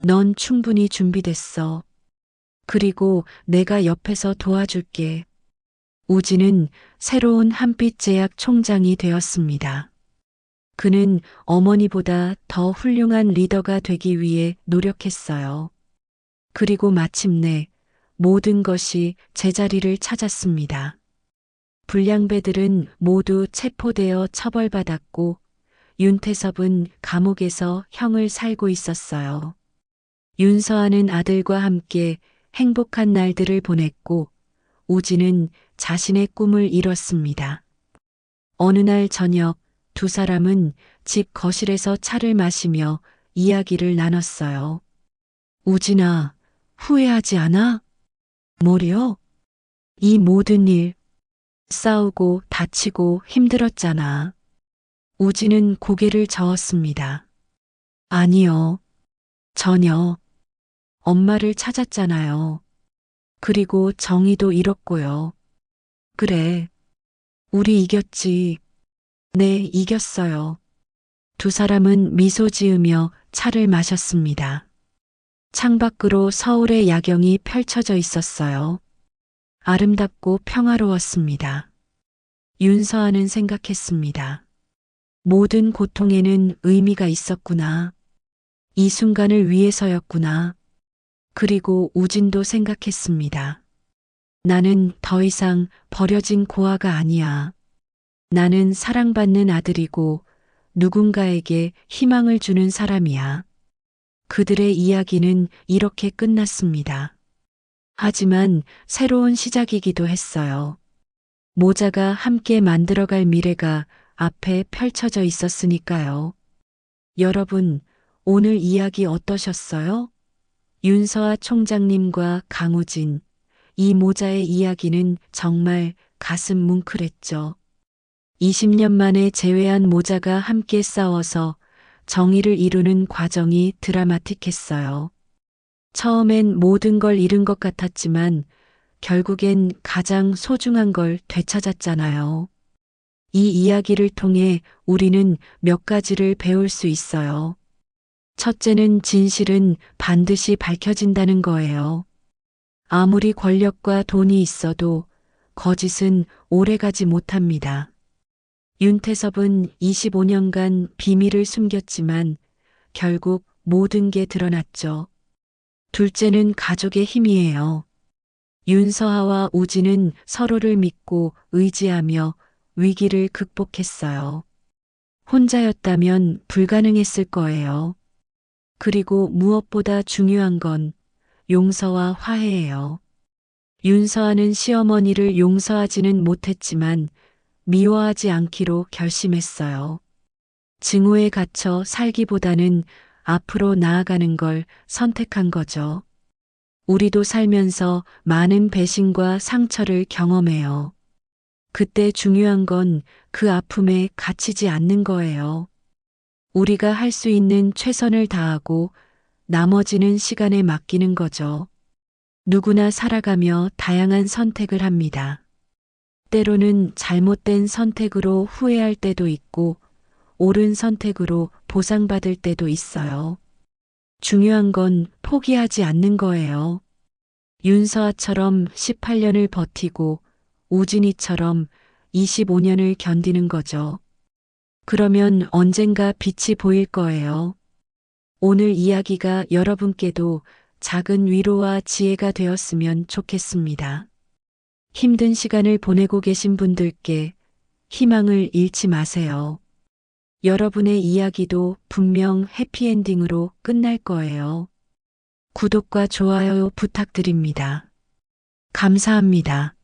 넌 충분히 준비됐어. 그리고 내가 옆에서 도와줄게. 우진은 새로운 한빛 제약 총장이 되었습니다. 그는 어머니보다 더 훌륭한 리더가 되기 위해 노력했어요. 그리고 마침내 모든 것이 제자리를 찾았습니다. 불량배들은 모두 체포되어 처벌받았고 윤태섭은 감옥에서 형을 살고 있었어요. 윤서아는 아들과 함께 행복한 날들을 보냈고 우진은 자신의 꿈을 이뤘습니다. 어느 날 저녁 두 사람은 집 거실에서 차를 마시며 이야기를 나눴어요. 우진아, 후회하지 않아? 뭐려? 이 모든 일, 싸우고 다치고 힘들었잖아. 우진은 고개를 저었습니다. 아니요. 전혀. 엄마를 찾았잖아요. 그리고 정의도 잃었고요. 그래. 우리 이겼지. 네, 이겼어요. 두 사람은 미소 지으며 차를 마셨습니다. 창밖으로 서울의 야경이 펼쳐져 있었어요. 아름답고 평화로웠습니다. 윤서아는 생각했습니다. 모든 고통에는 의미가 있었구나. 이 순간을 위해서였구나. 그리고 우진도 생각했습니다. 나는 더 이상 버려진 고아가 아니야. 나는 사랑받는 아들이고 누군가에게 희망을 주는 사람이야. 그들의 이야기는 이렇게 끝났습니다. 하지만 새로운 시작이기도 했어요. 모자가 함께 만들어갈 미래가 앞에 펼쳐져 있었으니까요. 여러분, 오늘 이야기 어떠셨어요? 윤서아 총장님과 강우진, 이 모자의 이야기는 정말 가슴 뭉클했죠. 20년 만에 재회한 모자가 함께 싸워서 정의를 이루는 과정이 드라마틱했어요. 처음엔 모든 걸 잃은 것 같았지만 결국엔 가장 소중한 걸 되찾았잖아요. 이 이야기를 통해 우리는 몇 가지를 배울 수 있어요. 첫째는 진실은 반드시 밝혀진다는 거예요. 아무리 권력과 돈이 있어도 거짓은 오래가지 못합니다. 윤태섭은 25년간 비밀을 숨겼지만 결국 모든 게 드러났죠. 둘째는 가족의 힘이에요. 윤서아와 우진은 서로를 믿고 의지하며 위기를 극복했어요. 혼자였다면 불가능했을 거예요. 그리고 무엇보다 중요한 건 용서와 화해예요. 윤서아는 시어머니를 용서하지는 못했지만 미워하지 않기로 결심했어요. 증오에 갇혀 살기보다는 앞으로 나아가는 걸 선택한 거죠. 우리도 살면서 많은 배신과 상처를 경험해요. 그때 중요한 건 그 아픔에 갇히지 않는 거예요. 우리가 할 수 있는 최선을 다하고 나머지는 시간에 맡기는 거죠. 누구나 살아가며 다양한 선택을 합니다. 때로는 잘못된 선택으로 후회할 때도 있고 옳은 선택으로 보상받을 때도 있어요. 중요한 건 포기하지 않는 거예요. 윤서아처럼 18년을 버티고 우진이처럼 25년을 견디는 거죠. 그러면 언젠가 빛이 보일 거예요. 오늘 이야기가 여러분께도 작은 위로와 지혜가 되었으면 좋겠습니다. 힘든 시간을 보내고 계신 분들께 희망을 잃지 마세요. 여러분의 이야기도 분명 해피엔딩으로 끝날 거예요. 구독과 좋아요 부탁드립니다. 감사합니다.